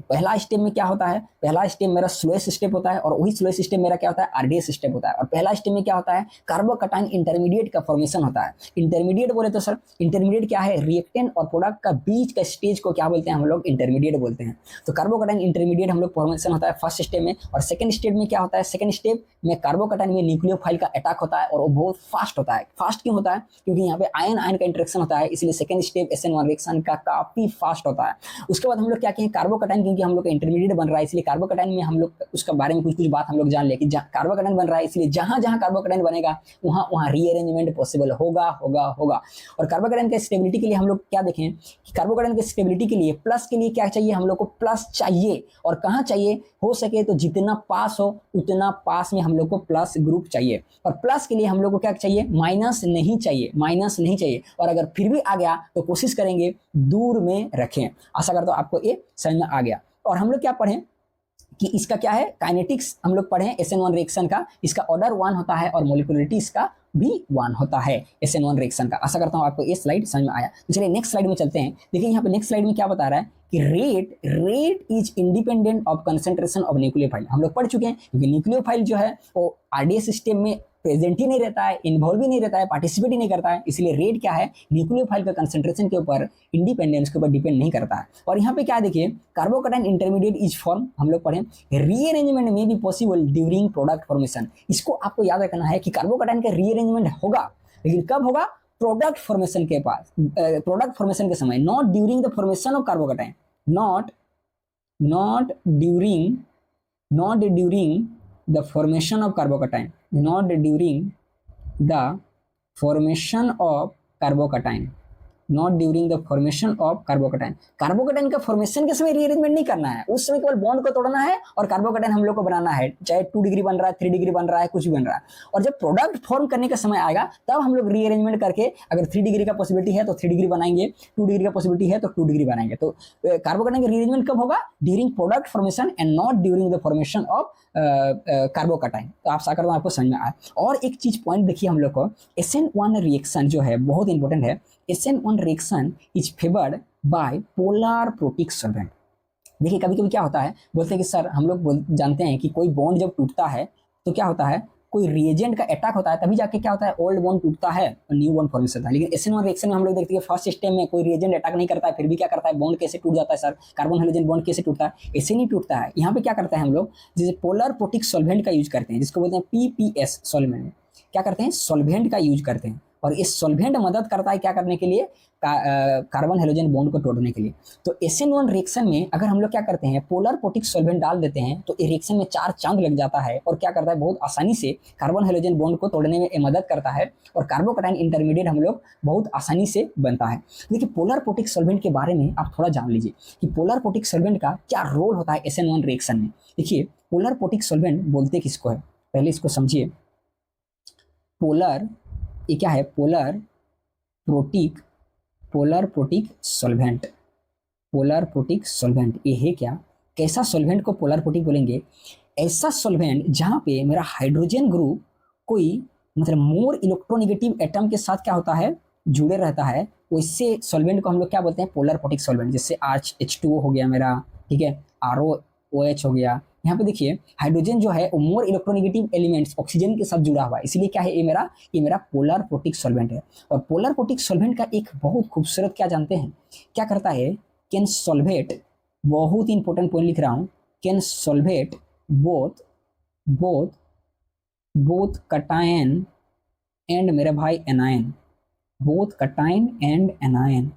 पहला स्टेप में क्या होता है, पहला स्टेप मेरा स्लोएस्ट स्टेप होता है, और वही स्लोएस्ट स्टेप मेरा क्या होता है, RDS स्टेप होता है। और पहला स्टेप में क्या होता है, कार्बोकैटायन इंटरमीडिएट का फॉर्मेशन होता है। इंटरमीडिएट बोले तो सर इंटरमीडिएट क्या है, रिएक्टेंट और प्रोडक्ट का बीच का स्टेज को क्या बोलते हैं, हम लोग इंटरमीडिएट बोलते हैं। तो कार्बोकैटायन इंटरमीडिएट हम लोग फॉर्मेशन होता है फर्स्ट स्टेप में। और सेकंड स्टेप में क्या होता है, सेकंड स्टेप में कार्बोकैटायन में न्यूक्लियोफाइल का अटैक होता है, और वो बहुत फास्ट होता है। फास्ट क्यों होता है, क्योंकि यहाँ पे आयन आयन का इंटरेक्शन होता है, इसलिए सेकंड स्टेप SN1 रिएक्शन का काफी फास्ट होता है। उसके बाद हम लोग क्या कहें, कार्बोकैटायन, क्योंकि हम लोग इंटरमीडिएट बन रहा है, इसलिए कार्बोकैटायन में हम लोग उसके बारे में कुछ बात हम लोग जान ले कि कार्बोकैटायन बन रहा है, इसलिए जहां जहां कार्बोकैटायन बनेगा वहां रीअरेंजमेंट पॉसिबल होगा। और कार्बोकैटायन के स्टेबिलिटी के लिए हम लोग क्या देखें कि कार्बोकैटायन के स्टेबिलिटी के लिए प्लस के लिए क्या चाहिए, हम लोग को प्लस चाहिए। और कहाँ चाहिए, हो सके तो जितना पास हो उतना पास में हम लोग को प्लस ग्रुप चाहिए। और प्लस के लिए हम लोग को क्या चाहिए, माइनस नहीं चाहिए। और अगर फिर भी आ गया तो कोशिश करेंगे दूर में रखें। आशा करता हूं आपको ये समझ में आ गया। और हम लोग क्या पढ़ें कि इसका क्या है, काइनेटिक्स हम लोग पढ़े SN1 रिएक्शन का, इसका ऑर्डर 1 होता है और मोलिकुलरिटी इसका भी 1 होता है SN1 रिएक्शन का। आशा करता हूं आपको ये स्लाइड समझ में आया। तो चलिए नेक्स्ट स्लाइड में चलते हैं। देखिए यहाँ पे नेक्स्ट स्लाइड में क्या बता रहा है कि rate is independent of concentration of nucleophile. हम लोग पढ़ चुके हैं, क्योंकि न्यूक्लियोफाइल जो है वो RDS सिस्टम में प्रेजेंट ही नहीं रहता है, इन्वॉल्व ही नहीं रहता है, पार्टिसिपेट ही नहीं करता है, इसलिए रेट क्या है, न्यूक्लियोफाइल का कंसंट्रेशन के ऊपर, इंडिपेंडेंस के ऊपर डिपेंड नहीं करता है। और यहाँ पे क्या देखिए, कार्बोकैटायन इंटरमीडिएट इज फॉर्म, हम लोग पढ़े, रीअरेंजमेंट में be possible during product formation. इसको आपको याद रखना है कि कार्बोकैटायन का रीअरेंजमेंट होगा, लेकिन कब होगा, प्रोडक्ट फॉर्मेशन के पास, प्रोडक्ट फॉर्मेशन के समय, not during the formation of carbocation, not during the formation of carbocation, not during the formation of carbocation, not during the formation of carbocation. Carbocation का formation के समय रीअरेंजमेंट नहीं करना है, उस समय केवल बॉन्ड को तोड़ना है और कार्बोकैटायन हम लोग को बनाना है, चाहे 2 डिग्री बन रहा है, 3 डिग्री बन रहा है, कुछ भी बन रहा है। और जब प्रोडक्ट फॉर्म करने का समय आएगा तब हम लोग रीअरेंजमेंट करके, अगर 3 डिग्री का पॉसिबिलिटी है तो 3 डिग्री बनाएंगे, 2 डिग्री का पॉसिबिलिटी है तो 2 डिग्री बनाएंगे। तो कार्बोकैटायन का रीअरेंजमेंट कब होगा, during product formation and not during the formation of carbocation. तो आप आशा करता हूं आपको समझ में आए। और एक चीज पॉइंट देखिए हम लोग को, SN1 रिएक्शन जो है बहुत इंपॉर्टेंट है। SN1 reaction is favoured by polar protic solvent. देखिए कभी कभी क्या होता है, बोलते हैं कि सर हम लोग जानते हैं कि कोई बॉन्ड जब टूटता है तो क्या होता है, कोई रिएजेंट का अटैक होता है, तभी जाके क्या होता है, ओल्ड बॉन्ड टूटता है और न्यू बॉन्ड फॉर्मेशन होता है। लेकिन SN1 रिएक्शन में हम लोग देखते हैं फर्स्ट स्टेप में कोई रिएजेंट अटैक नहीं करता है, फिर भी क्या करता है, बॉन्ड कैसे टूट जाता है सर, कार्बन हाइड्रोजन बॉन्ड कैसे टूटता है, ऐसे नहीं टूटता है। यहाँ पे क्या करता है हम लोग, जैसे पोलर प्रोटिक सॉल्वेंट का यूज करते हैं, जिसको बोलते हैं PPS सॉल्वेंट, क्या करते हैं, सॉल्वेंट का यूज करते हैं। और इस सॉल्वेंट मदद करता है क्या करने के लिए, कार्बन हाइड्रोजन बॉन्ड को तोड़ने के लिए। तो SN1 रिएक्शन में अगर हम लोग क्या करते हैं, पोलर प्रोटिक सॉल्वेंट डाल देते हैं तो रिएक्शन में 4 चांद लग जाता है और क्या करता है, बहुत आसानी से कार्बन हाइड्रोजन बॉन्ड को तोड़ने में मदद करता है और कार्बोकैटायन इंटरमीडिएट हम लोग बहुत आसानी से बनता है। देखिए पोलर प्रोटिक सॉल्वेंट के बारे में आप थोड़ा जान लीजिए कि पोलर प्रोटिक सॉल्वेंट का क्या रोल होता है SN1 रिएक्शन में। देखिए पोलर प्रोटिक सॉल्वेंट बोलते किसको है, पहले इसको समझिए। पोलर, ये क्या है, polar protic solvent, polar protic solvent ये है क्या, कैसा सॉल्वेंट को पोलर प्रोटिक बोलेंगे, ऐसा सॉल्वेंट जहां पे मेरा हाइड्रोजन ग्रुप कोई मतलब मोर इलेक्ट्रोनेगेटिव एटम के साथ क्या होता है, जुड़े रहता है, वैसे सॉल्वेंट को हम लोग क्या बोलते हैं, पोलर प्रोटिक सॉल्वेंट। जैसे H2O हो गया मेरा, ठीक है, ROOH हो गया। यहाँ पे देखिए हाइड्रोजन जो है वो मोर इलेक्ट्रोनेगेटिव एलिमेंट्स ऑक्सीजन के साथ जुड़ा हुआ है, इसलिए क्या है, ये मेरा पोलर प्रोटिक सॉल्वेंट है। और पोलर प्रोटिक सॉल्वेंट का एक बहुत खूबसूरत क्या जानते हैं, क्या करता है, कैन सॉल्वेट, बहुत इंपॉर्टेंट पॉइंट लिख रहा हूं, can solvate both cation and मेरे भाई anion, both cation and anion.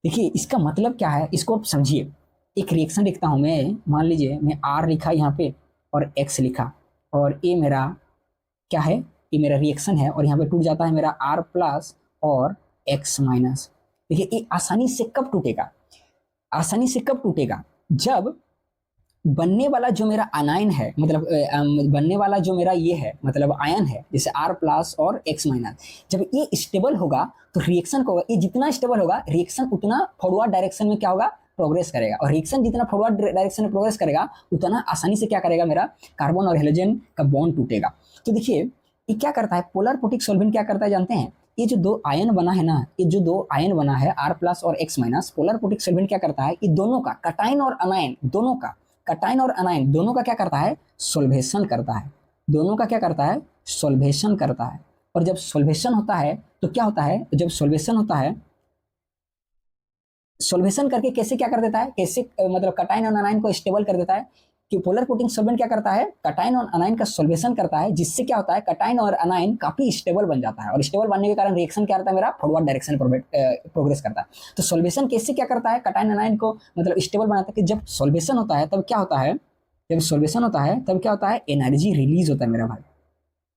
देखिए इसका मतलब क्या है, इसको आप समझिए। एक रिएक्शन लिखता हूं मैं, मान लीजिए मैं R लिखा यहाँ पे और X लिखा, और ये मेरा क्या है, ये मेरा रिएक्शन है, और यहाँ पे टूट जाता है मेरा R+ और X-। देखिए ये आसानी से कब टूटेगा, आसानी से कब टूटेगा, जब बनने वाला जो मेरा अनायन है, मतलब बनने वाला जो मेरा ये है, मतलब आयन है, जैसे R+ और X-, जब ये स्टेबल होगा तो रिएक्शन को, ये जितना स्टेबल होगा रिएक्शन उतना फॉरवर्ड डायरेक्शन में क्या होगा, प्रोग्रेस करेगा। और रिएक्शन जितना फॉरवर्ड डायरेक्शन में प्रोग्रेस करेगा उतना आसानी से क्या करेगा, मेरा कार्बन और हाइड्रोजन का बॉन्ड टूटेगा। तो देखिए ये क्या करता है, पोलर प्रोटिक सॉल्वेंट क्या करता है जानते हैं, ये जो 2 आयन बना है ना, ये जो 2 आयन बना है R+ और X-, पोलर प्रोटिक सॉल्वेंट क्या करता है, ये दोनों का, कटायन और अनायन दोनों का, कटायन और अनायन दोनों का क्या करता है, सॉल्वेशन करता है, दोनों का क्या करता है, सॉल्वेशन करता है। और जब सॉल्वेशन होता है तो क्या होता है, जब सॉल्वेशन होता है, सॉल्वेशन करके कैसे क्या कर देता है, कैसे मतलब कटायन और अनायन को स्टेबल कर देता है, कि पोलर प्रोटिक सॉल्वेंट क्या करता है, कटायन और अनायन का सॉल्वेशन करता है, जिससे क्या होता है, कटायन और अनायन काफी स्टेबल बन जाता है, और स्टेबल बनने के कारण रिएक्शन क्या करता है, मेरा फॉरवर्ड डायरेक्शन प्रोग्रेस करता है। तो सॉल्वेशन कैसे क्या करता है, कटायन अनायन को मतलब स्टेबल बनाता है, कि जब सॉल्वेशन होता है तब क्या होता है, जब सॉल्वेशन होता है तब क्या होता है, एनर्जी रिलीज होता है मेरा भाई,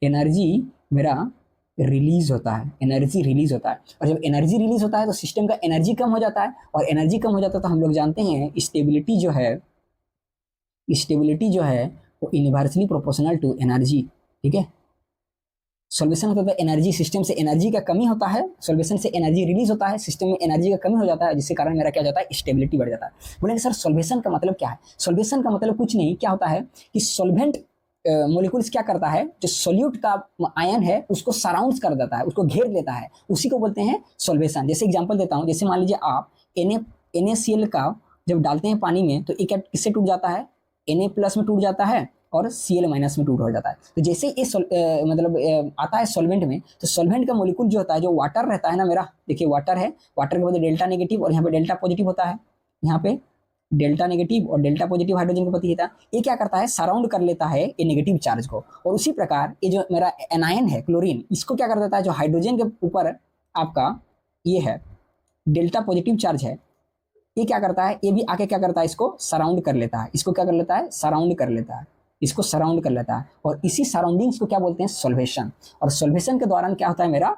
एनर्जी मेरा रिलीज होता है, एनर्जी रिलीज होता है। और जब एनर्जी रिलीज होता है तो सिस्टम का एनर्जी कम हो जाता है, और एनर्जी कम हो जाता है तो हम लोग जानते हैं स्टेबिलिटी जो है वो इनवर्सली प्रोपोर्शनल टू एनर्जी, ठीक है। सॉल्वेशन होता है एनर्जी, सिस्टम से एनर्जी का कमी होता है, सॉल्वेशन से एनर्जी रिलीज होता है, सिस्टम में एनर्जी का कमी हो जाता है, जिसके कारण मेरा क्या हो जाता है, स्टेबिलिटी बढ़ जाता है। बोलेंगे सर सॉल्वेशन का मतलब क्या है, सॉल्वेशन का मतलब कुछ नहीं, क्या होता है कि सॉल्वेंट मोलिक्यूल्स क्या करता है, जो सोल्यूट का आयन है उसको सराउंड कर देता है, उसको घेर लेता है, उसी को बोलते हैं सॉल्वेशन। जैसे एग्जांपल देता हूं, जैसे मान लीजिए आप NaCl का जब डालते हैं पानी में तो ये क्या किससे टूट जाता है, Na+ में टूट जाता है, और Cl माइनस में टूट हो जाता है। तो जैसे ये आता है सॉल्वेंट में, तो सॉल्वेंट का मोलिक्यूल जो होता है, जो वाटर रहता है ना मेरा, देखिए वाटर है, वाटर के बदले डेल्टा नेगेटिव और यहाँ पे डेल्टा पॉजिटिव होता है, यहाँ पे डेल्टा नेगेटिव और डेल्टा पॉजिटिव हाइड्रोजन के प्रति होता है। ये क्या करता है, सराउंड कर लेता है ये नेगेटिव चार्ज को। और उसी प्रकार ये जो मेरा एनायन है क्लोरीन, इसको क्या कर देता है, जो हाइड्रोजन के ऊपर आपका ये है डेल्टा पॉजिटिव चार्ज है, ये क्या करता है, ये भी आके क्या करता है, इसको सराउंड कर लेता है। इसको क्या कर लेता है, सराउंड कर लेता है, इसको सराउंड कर लेता है। और इसी सराउंडिंग्स को क्या बोलते हैं, सॉल्वेशन। और सॉल्वेशन के दौरान क्या होता है, मेरा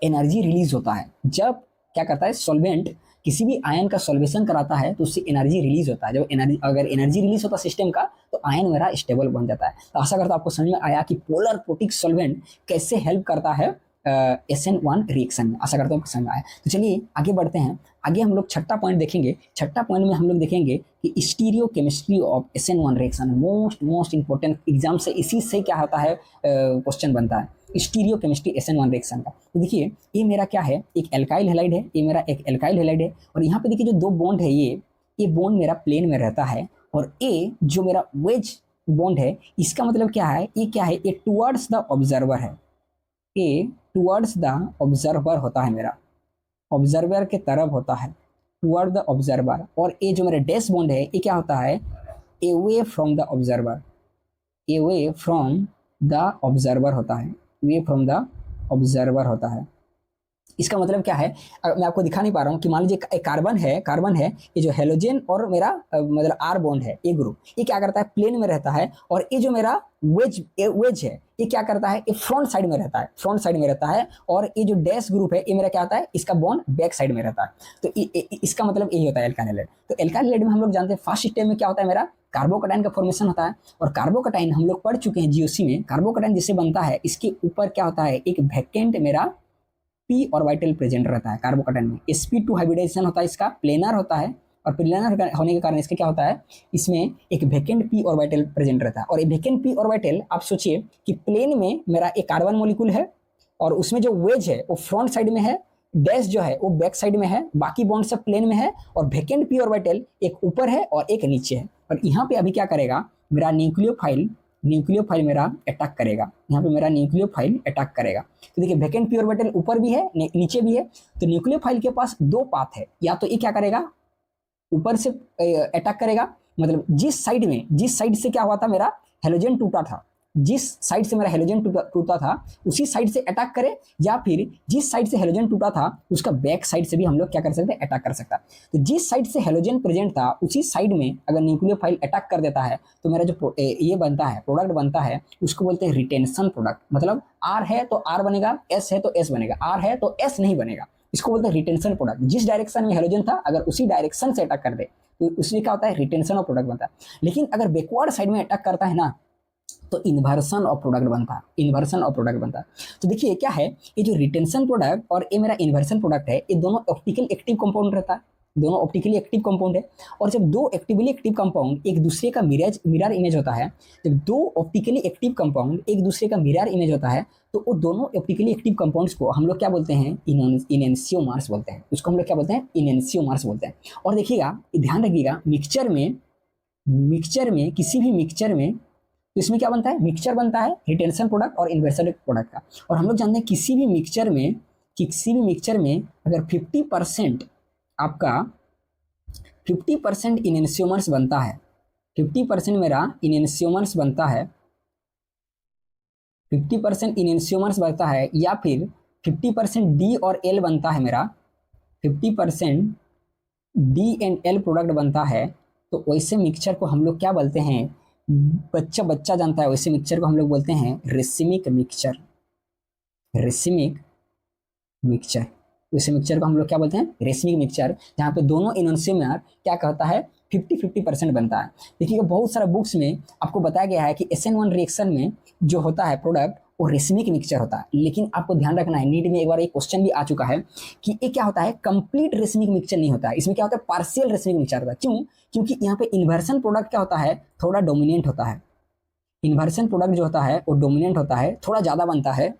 एनर्जी रिलीज होता है। जब क्या करता है सॉल्वेंट किसी भी आयन का सॉल्वेशन कराता है तो उससे एनर्जी रिलीज होता है। जब अगर एनर्जी रिलीज होता है सिस्टम का, तो आयन मेरा स्टेबल बन जाता है। तो आशा करता हूं आपको समझ में आया कि पोलर प्रोटिक सॉल्वेंट कैसे हेल्प करता है SN1 रिएक्शन में। आशा करता हूं आपको समझ में आया। तो चलिए आगे बढ़ते हैं। आगे हम लोग छठा पॉइंट देखेंगे। छठा पॉइंट में हम लोग देखेंगे कि stereo chemistry of SN1 reaction. Most important, exam से इसी से क्या होता है, क्वेश्चन बनता है स्टीरियो केमिस्ट्री SN1 रिएक्शन का। तो देखिए ये मेरा क्या है, एक एल्काइल हैलाइड है, ये मेरा एक एल्काइल हैलाइड है। और यहाँ पे देखिए जो दो बॉन्ड है, ये बॉन्ड मेरा प्लेन में रहता है। और ये जो मेरा वेज बॉन्ड है, इसका मतलब क्या है, ये क्या है, ये टुवर्ड्स द ऑब्जर्वर है, ये टुवर्ड्स द ऑब्जर्वर होता है, मेरा ऑब्जर्वर के तरफ होता है, टुवर्ड द ऑब्जर्वर। और ये जो मेरा डैश बॉन्ड है, ये क्या होता है, away from the observer, away from the observer होता है, अवे फ्रॉम द ऑब्जर्वर होता है। इसका मतलब क्या है, मैं आपको दिखा नहीं पा रहा हूँ कि मान लीजिए एक कार्बन है, ये जो हेलोजन और मेरा मतलब आर बॉन्ड है, ये ग्रुप, ये क्या करता है, प्लेन में रहता है। और ये जो मेरा वेज है, ये क्या करता है, ये फ्रंट साइड में रहता है, फ्रंट साइड में रहता है। और ये जो डैश ग्रुप है, ये मेरा क्या होता है, इसका बॉन्ड बैक साइड में रहता है। तो इसका मतलब यही होता है एल्काइल हैलाइड। तो एल्काइल हैलाइड में हम लोग जानते हैं फर्स्ट स्टेप में क्या होता है, मेरा कार्बोकैटायन का फॉर्मेशन होता है। और कार्बोकैटायन हम लोग पढ़ चुके हैं जीओसी में, कार्बोकैटायन जिससे बनता है, इसके ऊपर क्या होता है, एक वैकेंट मेरा p ऑर्बिटल प्रेजेंट रहता है कार्बोकैटायन में। sp2 हाइब्रिडाइजेशन होता है, इसका प्लेनर होता है। और प्लेनर होने के कारण इसका क्या होता है, इसमें एक वैकेंट p ऑर्बिटल प्रेजेंट रहता है। और ये वैकेंट p ऑर्बिटल, आप सोचिए कि प्लेन में मेरा एक कार्बन मॉलिक्यूल है, और उसमें जो वेज है वो फ्रंट साइड में है, डैश जो है वो बैक साइड में है, बाकी बॉन्ड सब प्लेन में है। और वैकेंट p ऑर्बिटल एक ऊपर है और एक नीचे है। और यहाँ पे अभी क्या करेगा, मेरा न्यूक्लियोफाइल मेरा अटैक करेगा, यहाँ पे मेरा न्यूक्लियोफाइल अटैक करेगा। तो देखिए वैकेंट p ऑर्बिटल ऊपर भी है, नीचे भी है। तो न्यूक्लियोफाइल के पास दो पाथ है, या तो ये क्या करेगा, ऊपर से अटैक करेगा, मतलब जिस साइड से क्या हुआ था, मेरा हेलोजन टूटा था, जिस साइड से मेरा हेलोजन टूटा था उसी साइड से अटैक करे, या फिर जिस साइड से हेलोजन टूटा था उसका बैक साइड से भी हम लोग क्या कर सकते हैं, अटैक कर सकता है। तो जिस साइड से हेलोजन प्रेजेंट था उसी साइड में अगर न्यूक्लियोफाइल अटैक कर देता है, तो मेरा जो ये बनता है, प्रोडक्ट बनता है, उसको बोलते हैं रिटेंशन प्रोडक्ट। मतलब R है तो R बनेगा, S है तो S बनेगा, R है तो S नहीं बनेगा, इसको बोलते हैं रिटेंशन प्रोडक्ट। जिस डायरेक्शन में हेलोजन था अगर उसी डायरेक्शन से अटैक कर दे तो उसमें क्या होता है, रिटेंशन ऑफ प्रोडक्ट बनता है। लेकिन अगर बैकवर्ड साइड में अटैक करता है ना, तो इन्वर्सन ऑफ प्रोडक्ट बनता है। तो देखिए क्या है, ये जो रिटेंशन प्रोडक्ट और ये मेरा इन्वर्सन प्रोडक्ट है, ये दोनों ऑप्टिकली एक्टिव कंपाउंड रहता है, दोनों ऑप्टिकली एक्टिव कंपाउंड है। और जब दो एक्टिवली एक्टिव कंपाउंड एक दूसरे का मिरर इमेज होता है, जब दो ऑप्टिकली एक्टिव कंपाउंड एक दूसरे का मिरर इमेज होता है, तो वो दोनों ऑप्टिकली एक्टिव कंपाउंड्स को हम लोग क्या बोलते हैं, इनेंशियोमर्स बोलते हैं। उसको हम लोग क्या बोलते हैं, इनेंशियोमर्स बोलते हैं। और देखिएगा, ध्यान रखिएगा, मिक्सचर में किसी भी मिक्सचर में, तो इसमें क्या बनता है, मिक्सचर बनता है रिटेंशन प्रोडक्ट और इन्वर्सन प्रोडक्ट का। और हम लोग जानते हैं किसी भी मिक्सचर में अगर 50% आपका 50% इनेंशियोमर्स बनता है, 50% मेरा इनेंशियोमर्स बनता है, 50% इनेंशियोमर्स बनता है, या फिर 50% D और L बनता है, मेरा 50% D एंड L प्रोडक्ट बनता है, तो वैसे मिक्सचर को हम लोग क्या बोलते हैं, बच्चा जानता है, वैसे मिक्सचर को हम लोग बोलते हैं रेसिमिक मिक्सचर। वैसे मिक्सचर को हम लोग क्या बोलते हैं, रेसिमिक मिक्सचर, जहाँ पे दोनों इनोन्सियोमर क्या कहता है, 50-50% बनता है। देखिए बहुत सारा बुक्स में आपको बताया गया है कि SN1 रिएक्शन में जो होता है प्रोडक्ट वो रेसिमिक मिक्सचर होता है। लेकिन आपको ध्यान रखना है, नीट में एक बार एक क्वेश्चन भी आ चुका है कि ये क्या होता है, कंप्लीट रेसिमिक मिक्सचर नहीं होता है, इसमें क्या होता है, पार्शियल रेसिमिक मिक्सचर होता है। क्यों? क्योंकि यहाँ पे इन्वर्सन प्रोडक्ट क्या होता है, थोड़ा डोमिनेंट होता है। इन्वर्सन प्रोडक्ट जो होता है वो डोमिनेंट होता है, थोड़ा ज़्यादा बनता है,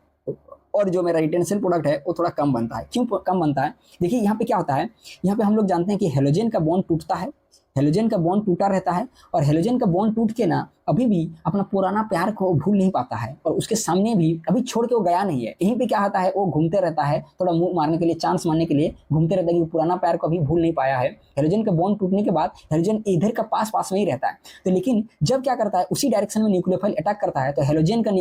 और जो मेरा रिटेंशन प्रोडक्ट है वो थोड़ा कम बनता है। क्यों कम बनता है? देखिए यहाँ पे क्या होता है, यहाँ पे हम लोग जानते हैं कि हेलोजन का बॉन्ड टूटता है, हेलोजन का बॉन्ड टूटा रहता है और हेलोजन का बॉन्ड टूट के ना अभी भी अपना पुराना प्यार को भूल नहीं पाता है और उसके सामने भी अभी छोड़ के वो गया नहीं है। यहीं पे क्या होता है, वो घूमते रहता है, थोड़ा मुंह मारने के लिए, चांस मारने के लिए घूमते रहता है कि पुराना प्यार को अभी भूल नहीं पाया है। हेलोजन का बॉन्ड टूटने के बाद हेलोजन इधर का पास पास में ही रहता है, तो लेकिन जब क्या करता है उसी डायरेक्शन में न्यूक्लियोफाइल अटैक करता है तो हेलोजन का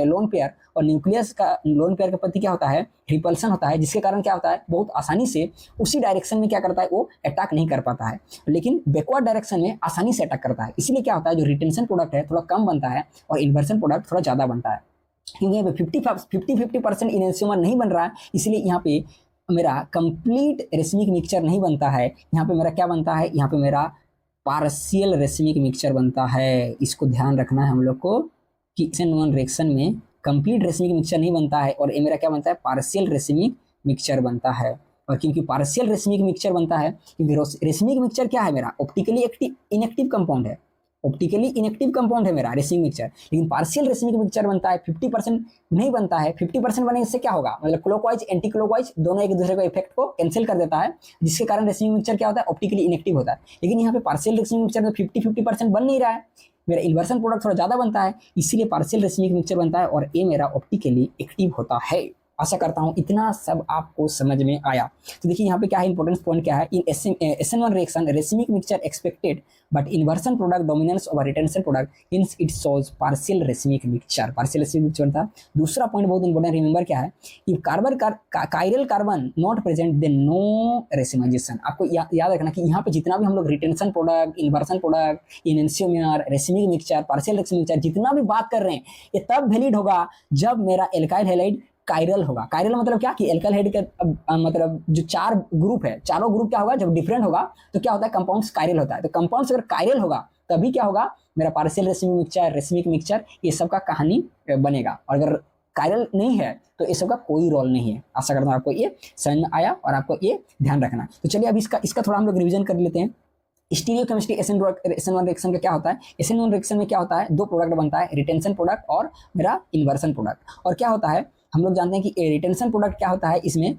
लोन पेयर और न्यूक्लियस का लोन पेयर के प्रति क्या होता है, रिपल्सन होता है, जिसके कारण क्या होता है बहुत आसानी से उसी डायरेक्शन में क्या करता है वो अटैक नहीं कर पाता है, लेकिन बैकवर्ड डायरेक्शन में आसानी से अटैक करता है। इसलिए क्या होता है जो रिटेंशन प्रोडक्ट है थोड़ा कम बनता है और इन्वर्सन प्रोडक्ट थोड़ा ज़्यादा बनता है। क्योंकि यहाँ पे 50% इनएंशियोमर नहीं बन रहा है, इसलिए यहाँ पे मेरा कंप्लीट रेशमिक मिक्सचर नहीं बनता है। यहाँ पे मेरा क्या बनता है, यहाँ पे मेरा पार्शियल रेशमिक मिक्सचर बनता है। इसको ध्यान रखना है हम लोग को कि SN1 रिएक्शन में कंप्लीट रेशमिक मिक्सचर नहीं बनता है और ये मेरा क्या बनता है, पार्शियल रेशमिक मिक्सचर बनता है। और क्योंकि पार्शियल रेशमिक मिक्सचर बनता है, क्योंकि रेशमिक मिक्सचर क्या है मेरा, ऑप्टिकली इनएक्टिव कंपाउंड है, ऑप्टिकली इनएक्टिव कंपाउंड है मेरा रेशमिक मिक्सचर। लेकिन पार्शियल रेशमिक मिक्सचर बनता है 50% नहीं बनता है। 50% बनने से क्या होगा, मतलब क्लॉकवाइज एंटी क्लॉकवाइज दोनों एक दूसरे को इफेक्ट को कैंसिल कर देता है, जिसके कारण रेशमिक मिक्सचर क्या होता है, ऑप्टिकली इनएक्टिव होता है। लेकिन यहाँ पे पार्शियल रेशमिक मिक्सचर में 50% बन नहीं रहा है, मेरा इन्वर्सन प्रोडक्ट थोड़ा ज़्यादा बनता है, इसीलिए पार्शियल रेशमिक मिक्सचर बनता है और ये मेरा ऑप्टिकली एक्टिव होता है। आशा करता हूँ इतना सब आपको समझ में आया। तो देखिए यहाँ पे क्या है, इंपॉर्टेंस पॉइंट क्या है, in SN1 reaction racemic mixture expected but inversion product dominance over retention product in it shows partial racemic mixture, partial racemic mixture था। दूसरा पॉइंट बहुत इंपॉर्टेंट, रिमेंबर क्या है, if carbon chiral carbon not present then no racemization. आपको याद रखना कि यहाँ पे जितना भी हम लोग retention product, inversion product, enantiomer, racemic mixture, partial racemic mixture जितना भी बात कर रहे हैं ये तब वैलिड होगा जब मेरा एल्काइल हैलाइड कायरल होगा। कायरल मतलब क्या कि एल्काइल हाइड का मतलब जो 4 ग्रुप है, चारों ग्रुप क्या होगा, जब डिफरेंट होगा तो क्या होता है, कंपाउंड्स कायरल होता है। तो कंपाउंड्स अगर कायरल होगा तभी क्या होगा, मेरा पार्शियल रेशमिक मिक्सचर ये सब का कहानी बनेगा। और अगर कायरल नहीं है तो ये सब का कोई रोल नहीं है। आशा करता हूँ आपको ये समझ में आया और आपको ये ध्यान रखना। तो चलिए अब इसका थोड़ा हम लोग रिविजन कर लेते हैं। स्टीरियोकेमिस्ट्री SN1 रिएक्शन का क्या होता है, SN1 रिएक्शन में क्या होता है, 2 प्रोडक्ट बनता है, रिटेंशन प्रोडक्ट और मेरा इन्वर्सन प्रोडक्ट। और क्या होता है, हम लोग जानते हैं कि रिटेंशन प्रोडक्ट क्या होता है, इसमें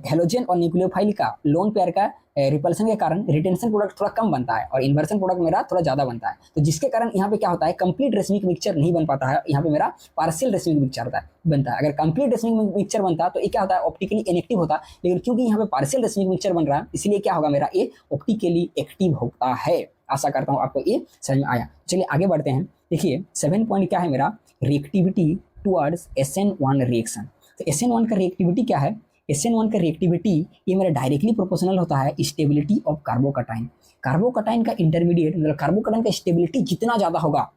हेलोजन और न्यूक्लियोफाइल का लोन पेयर का रिपल्सन के कारण रिटेंशन प्रोडक्ट थोड़ा कम बनता है और इन्वर्सन प्रोडक्ट मेरा थोड़ा ज़्यादा बनता है। तो जिसके कारण यहाँ पे क्या होता है, कंप्लीट रेशमिक मिक्सचर नहीं बन पाता है, यहाँ पे मेरा पार्शियल रेशमिक मिक्सचर बनता है। अगर कंप्लीट रेशमिक मिक्सचर बनता तो ये क्या होता है, ऑप्टिकली इनएक्टिव होता, लेकिन क्योंकि यहाँ पे पार्शियल रेशमिक मिक्सचर बन रहा है इसलिए क्या होगा, मेरा ये ऑप्टिकली एक्टिव होता है। आशा करता हूँ आपको ये समझ में आया। चलिए आगे बढ़ते हैं। देखिए 7 पॉइंट क्या है मेरा, रिएक्टिविटी टुवर्ड्स SN1 रिएक्शन। तो SN1 का रिएक्टिविटी क्या है, SN1 का रिएक्टिविटी ये मेरा डायरेक्टली प्रोपोर्शनल होता है स्टेबिलिटी ऑफ कार्बोकटाइन। कार्बोकटाइन का इंटरमीडिएट मतलब कार्बोकटाइन का स्टेबिलिटी जितना ज़्यादा होगा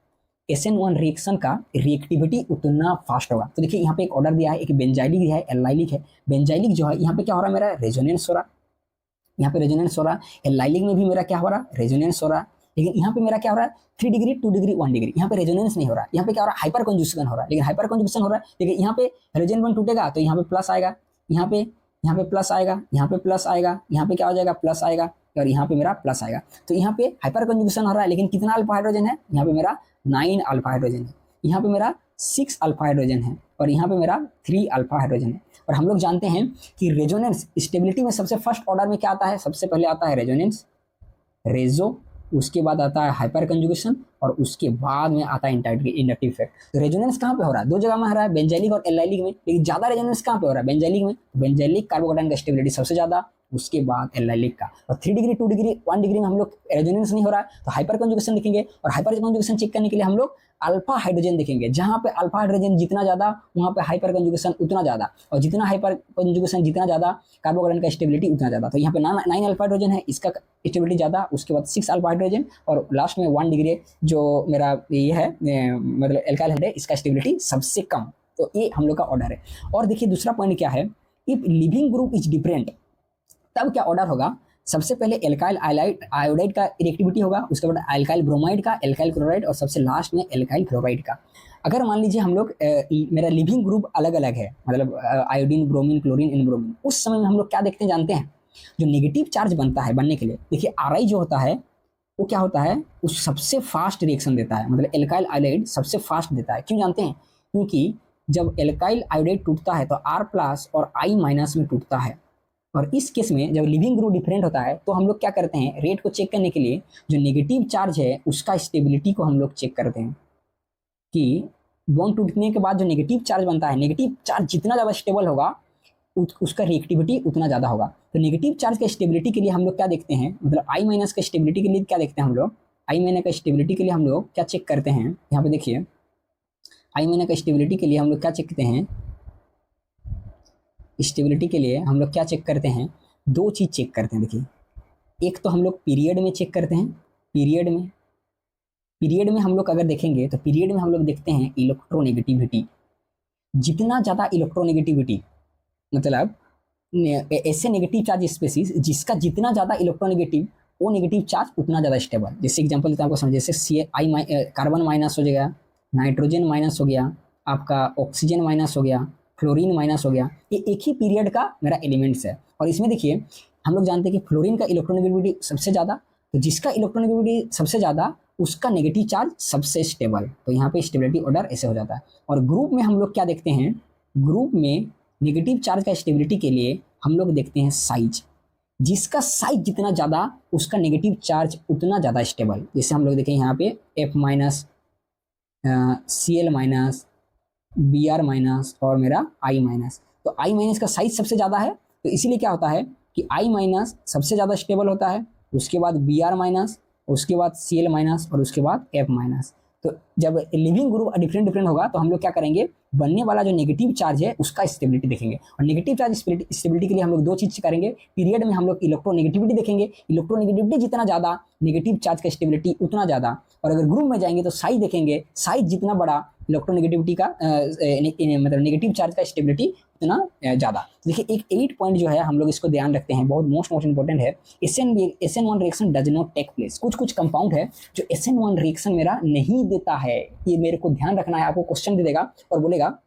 SN1 रिएक्शन का रिएक्टिविटी उतना फास्ट होगा। तो देखिए यहाँ पे एक ऑर्डर दिया है, एक बेंजाइलिक है, एल्लाइलिक है। बेंजाइलिक जो है यहाँ पे क्या हो रहा है, मेरा रेजोनेंस हो रहा, यहाँ पे रेजोनेंस हो रहा। एल्लाइलिक में भी मेरा क्या हो रहा, रेजोनेंस हो रहा। लेकिन यहाँ पे मेरा क्या हो रहा है, 3 डिग्री 2 डिग्री 1 डिग्री, यहाँ पे रेजोनेंस नहीं हो रहा। यहाँ पे क्या हो रहा है, हाइपर कंजुगेशन हो रहा है। लेकिन हाइपर कंजुगेशन हो रहा है, लेकिन यहाँ पे हाइड्रोजन बॉन्ड टूटेगा तो यहाँ पे प्लस आएगा, यहाँ पे प्लस आएगा, यहाँ पे प्लस आएगा, यहाँ पे क्या हो जाएगा, प्लस आएगा और यहाँ पे मेरा प्लस आएगा। तो यहाँ पे हाइपर कंजुगेशन हो रहा है, लेकिन कितना अल्फा हाइड्रोजन है, यहाँ पे मेरा 9 अल्फा हाइड्रोजन है, यहाँ पे मेरा 6 अल्फा हाइड्रोजन है और यहाँ पे मेरा 3 अल्फा हाइड्रोजन है। और हम लोग जानते हैं कि रेजोनेंस स्टेबिलिटी में सबसे फर्स्ट ऑर्डर में क्या आता है, सबसे पहले आता है रेजोनेंस, रेजो, उसके बाद आता है हाइपर कंजुगेशन और उसके बाद में आता है इंडक्टिव इफेक्ट। तो रेजोनेंस कहाँ पे हो रहा है, 2 जगह में हो रहा है, बेंजाइलिक और एल्लाइलिक में। लेकिन ज़्यादा रेजोनेंस कहाँ पे हो रहा है, बेंजाइलिक में। बेंजाइलिक कार्बोकटाइन का स्टेबिलिटी सबसे ज़्यादा, उसके बाद एल्लाइलिक का। और 3 डिग्री 2 डिग्री 1 डिग्री में हम लोग रेजोनेंस नहीं हो रहा है तो हाइपर कंजुगेशन लिखेंगे। और हाइपर कंजुगेशन चेक करने के लिए हम लोग अल्फा हाइड्रोजन देखेंगे। जहाँ पे अल्फा हाइड्रोजन जितना ज़्यादा वहाँ पे हाइपर कंजुगेशन उतना ज़्यादा, और जितना हाइपर कंजुगेशन जितना ज़्यादा कार्बोकटाइन का स्टेबिलिटी उतना ज़्यादा। तो यहाँ पे 9 अल्फा हाइड्रोजन है, इसका स्टेबिलिटी ज़्यादा, उसके बाद 6 अल्फा हाइड्रोजन और लास्ट में 1 डिग्री जो मेरा ये है मतलब एल्काइल हाइड है, इसका स्टेबिलिटी सबसे कम। तो ये हम लोग का ऑर्डर है। और देखिए दूसरा पॉइंट क्या है, if leaving group is different तब क्या ऑर्डर होगा, सबसे पहले एल्काइल आयोडाइड का रिएक्टिविटी होगा, उसके बाद एल्काइल ब्रोमाइड का, एल्काइल क्लोराइड और सबसे लास्ट में एल्काइल फ्लोराइड का। अगर मान लीजिए हम लोग मेरा लिविंग ग्रुप अलग अलग है, मतलब आयोडीन, ब्रोमीन, क्लोरीन, इनब्रोमीन, उस समय में हम लोग क्या देखते हैं जानते हैं, जो नेगेटिव चार्ज बनता है बनने के लिए, देखिए Ri जो होता है वो क्या होता है, वो सबसे फास्ट रिएक्शन देता है, मतलब एल्काइल आयोडाइड सबसे फास्ट देता है। क्यों जानते हैं, क्योंकि जब एल्काइल आयोडाइड टूटता है तो R+ और I- में टूटता है। और इस केस में जब लिविंग ग्रुप डिफरेंट होता है तो हम लोग क्या करते हैं, रेट को चेक करने के लिए जो नेगेटिव चार्ज है उसका स्टेबिलिटी को हम लोग चेक करते हैं कि बॉन्ड टूटने के बाद जो नेगेटिव चार्ज बनता है, नेगेटिव चार्ज जितना ज़्यादा स्टेबल होगा उसका रिएक्टिविटी उतना ज़्यादा होगा। तो नेगेटिव चार्ज का स्टेबिलिटी के लिए हम लोग क्या देखते हैं, मतलब आई माइनस का स्टेबिलिटी के लिए क्या देखते हैं हम लोग, आई माइनस का स्टेबिलिटी के लिए हम लोग क्या चेक करते हैं, यहाँ पे देखिए आई माइनस का स्टेबिलिटी के लिए हम लोग क्या चेक करते हैं, स्टेबिलिटी के लिए हम लोग क्या चेक करते हैं, दो चीज़ चेक करते हैं। देखिए एक तो हम लोग पीरियड में चेक करते हैं, पीरियड में हम लोग अगर देखेंगे तो पीरियड में हम लोग देखते हैं इलेक्ट्रोनेगेटिविटी। जितना ज़्यादा इलेक्ट्रोनेगेटिविटी, मतलब ऐसे नेगेटिव चार्ज स्पेसीज जिसका जितना ज़्यादा इलेक्ट्रोनेगेटिव वो नेगेटिव चार्ज उतना ज़्यादा स्टेबल। जैसे एग्जांपल देता हूँ आपको समझ, जैसे कार्बन माइनस हो जाएगा, नाइट्रोजन माइनस हो गया, आपका ऑक्सीजन माइनस हो गया, फ्लोरीन माइनस हो गया, ये एक ही पीरियड का मेरा एलिमेंट्स है। और इसमें देखिए हम लोग जानते हैं कि फ्लोरीन का इलेक्ट्रोनेगेटिविटी सबसे ज़्यादा, तो जिसका इलेक्ट्रोनेगेटिविटी सबसे ज़्यादा उसका नेगेटिव चार्ज सबसे स्टेबल, तो यहाँ पे स्टेबिलिटी ऑर्डर ऐसे हो जाता है। और ग्रुप में हम लोग क्या देखते हैं, ग्रुप में नेगेटिव चार्ज का स्टेबिलिटी के लिए हम लोग देखते हैं साइज, जिसका साइज जितना ज़्यादा उसका नेगेटिव चार्ज उतना ज़्यादा स्टेबल। जैसे हम लोग देखें यहाँ पे F minus, Cl minus, Br minus और मेरा I माइनस, तो I माइनस का साइज सबसे ज़्यादा है, तो इसीलिए क्या होता है कि I माइनस सबसे ज़्यादा स्टेबल होता है, उसके बाद Br माइनस, उसके बाद Cl माइनस और उसके बाद F माइनस। तो जब लिविंग ग्रुप डिफरेंट होगा तो हम लोग क्या करेंगे, बनने वाला जो नेगेटिव चार्ज है उसका स्टेबिलिटी देखेंगे। और नेगेटिव चार्ज स्टेबिलिटी के लिए हम लोग दो चीज़ करेंगे, पीरियड में हम लोग इलेक्ट्रोनेगेटिविटी देखेंगे, इलेक्ट्रोनेगेटिविटी जितना ज़्यादा नेगेटिव चार्ज का स्टेबिलिटी उतना ज़्यादा। और अगर ग्रुप में जाएंगे तो साइज देखेंगे, साइज जितना बड़ा इलेक्ट्रोनेगेटिविटी का मतलब नेगेटिव चार्ज का स्टेबिलिटी उतना ज़्यादा। देखिए एक 8 पॉइंट जो है हम लोग इसको ध्यान रखते हैं, बहुत मोस्ट इंपॉर्टेंट है। SN1 reaction does not take place. कुछ कंपाउंड है जो SN1 रिएक्शन मेरा नहीं देता है, ये मेरे को ध्यान रखना है। आपको क्वेश्चन दे देगा और बोलेगा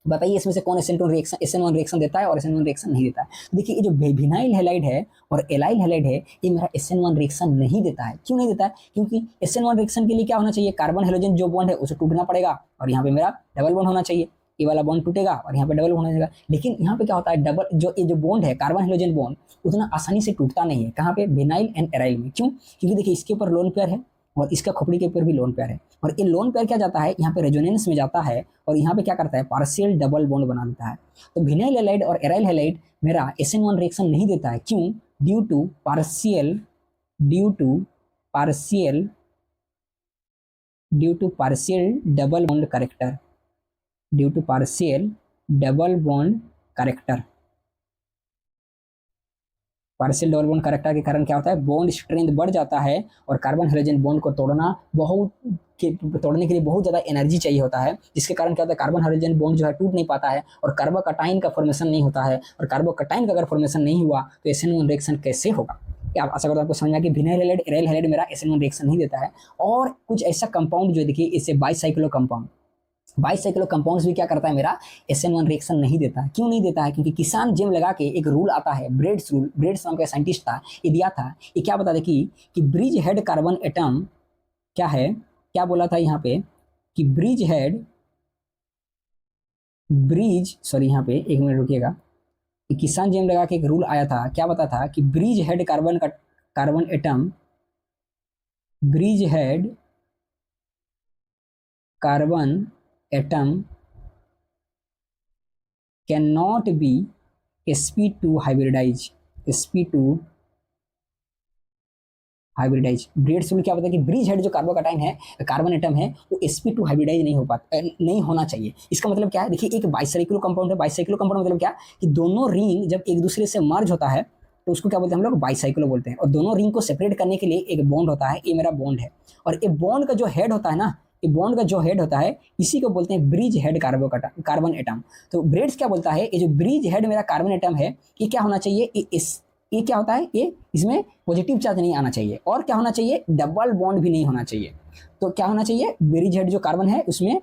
बताइए इसमें से कौन SN1 रिएक्शन देता है और SN1 रिएक्शन नहीं देता है। देखिए ये जो विनाइल हैलाइड है और एलाइल हैलाइड है ये मेरा SN1 रिएक्शन नहीं देता है। क्यों नहीं देता है, क्योंकि SN1 रिएक्शन के लिए क्या होना चाहिए, कार्बन हाइड्रोजन जो बॉन्ड है उसे टूटना पड़ेगा और यहाँ पे मेरा डबल बॉन्ड होना चाहिए, ये वाला बॉन्ड टूटेगा और यहाँ पे डबल बॉन्ड हो जाएगा। लेकिन यहाँ पे क्या होता है, डबल जो बॉन्ड है कार्बन हाइड्रोजन बॉन्ड उतना आसानी से टूटता नहीं है। कहाँ पे, विनाइल एंड एराइल में। क्यों, क्योंकि देखिए इसके ऊपर लोन पेयर है और इसका खोपड़ी के ऊपर भी लोन पेयर है, और ये लोन पेयर क्या जाता है यहाँ पे रेजोनेंस में जाता है और यहाँ पे क्या करता है, पार्शियल डबल बॉन्ड बना देता है। तो विनाइल हैलाइड और एराइल हैलाइड मेरा SN1 रिएक्शन नहीं देता है। क्यों, due to partial double bond character, due to partial double bond character. Partial double bond character के कारण क्या होता है, बॉन्ड स्ट्रेंथ बढ़ जाता है और कार्बन हाइड्रोजन बॉन्ड को तोड़ने के लिए बहुत ज़्यादा एनर्जी चाहिए होता है, जिसके कारण क्या होता है, कार्बन हाइड्रोजन बॉन्ड जो है टूट नहीं पाता है और कार्बोकटाइन का फॉर्मेशन नहीं होता है। और कार्बोकटाइन का अगर फॉर्मेशन नहीं हुआ तो SN1 रिएक्शन कैसे होगा। आप आशा करता हूं आपको समझ में आया कि विनाइल हैलाइड एराइल हैलाइड मेरा SN1 रिएक्शन नहीं देता है। और कुछ ऐसा कंपाउंड जो देखिए इसे बाइसाइक्लो कंपाउंड्स भी क्या करता है, मेरा SN1 रिएक्शन नहीं देता है। क्यों नहीं देता है, क्योंकि किसान जेम लगा के एक रूल आता है, ब्रेड्स रूल, ब्रेड्स नाम का साइंटिस्ट था, ये दिया था। ये क्या बता दे कि ब्रिज हेड कार्बन एटम क्या है, क्या बोला था यहाँ पे कि यहाँ पे एक मिनट रुकिएगा, किसान जेम लगा के एक रूल आया था, क्या बता था कि bridge head carbon atom, bridge head carbon atom can not be sp2 hybridize, Bredt's rule क्या बताया कि ब्रिज हेड जो कार्बोकटाइन है, कार्बन एटम है, वो sp2 हाइब्रिडाइज नहीं होना चाहिए। इसका मतलब क्या है, देखिए एक बाइसाइक्लो कंपाउंड है, बाइसाइक्लो कंपाउंड मतलब क्या कि दोनों रिंग जब एक दूसरे से मर्ज होता है तो उसको क्या बोलते हैं हम लोग, बाइसाइक्लो बोलते हैं। और दोनों रिंग को सेपरेट करने के लिए एक बॉन्ड होता है, ये मेरा बॉन्ड है, और ये बॉन्ड का जो हेड होता है ना, ये बॉन्ड का जो हेड होता है इसी को बोलते हैं ब्रिज हेड कार्बन एटम। तो ब्रेड्स क्या बोलता है, ये जो ब्रिज हेड मेरा कार्बन एटम है ये क्या होना चाहिए, ये क्या होता है, ये इसमें पॉजिटिव चार्ज नहीं आना चाहिए, और क्या होना चाहिए, डबल बॉन्ड भी नहीं होना चाहिए। तो क्या होना चाहिए, ब्रिज हेड जो कार्बन है उसमें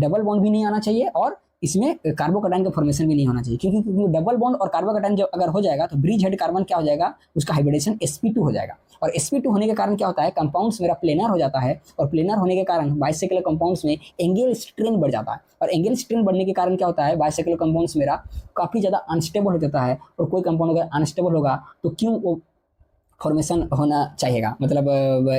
डबल बॉन्ड भी नहीं आना चाहिए और इसमें कार्बोकैटायन का फॉर्मेशन भी नहीं होना चाहिए, क्योंकि डबल बॉन्ड और कार्बोकैटायन जब अगर हो जाएगा तो ब्रिज हेड कार्बन क्या हो जाएगा, उसका हाइब्रिडेशन sp2 हो जाएगा। और sp2 होने के कारण क्या होता है, कंपाउंड्स मेरा प्लेनर हो जाता है, और प्लेनर होने के कारण बाइसेकुलर कंपाउंड्स में एंगल स्ट्रेन बढ़ जाता है, और एंगल स्ट्रेन बढ़ने के कारण क्या होता है, बाइसेकुलर कंपाउंड्स मेरा काफी ज्यादा अनस्टेबल हो जाता है। और कोई कंपाउंड अगर अनस्टेबल होगा तो क्यों वो फॉर्मेशन होना चाहिएगा, मतलब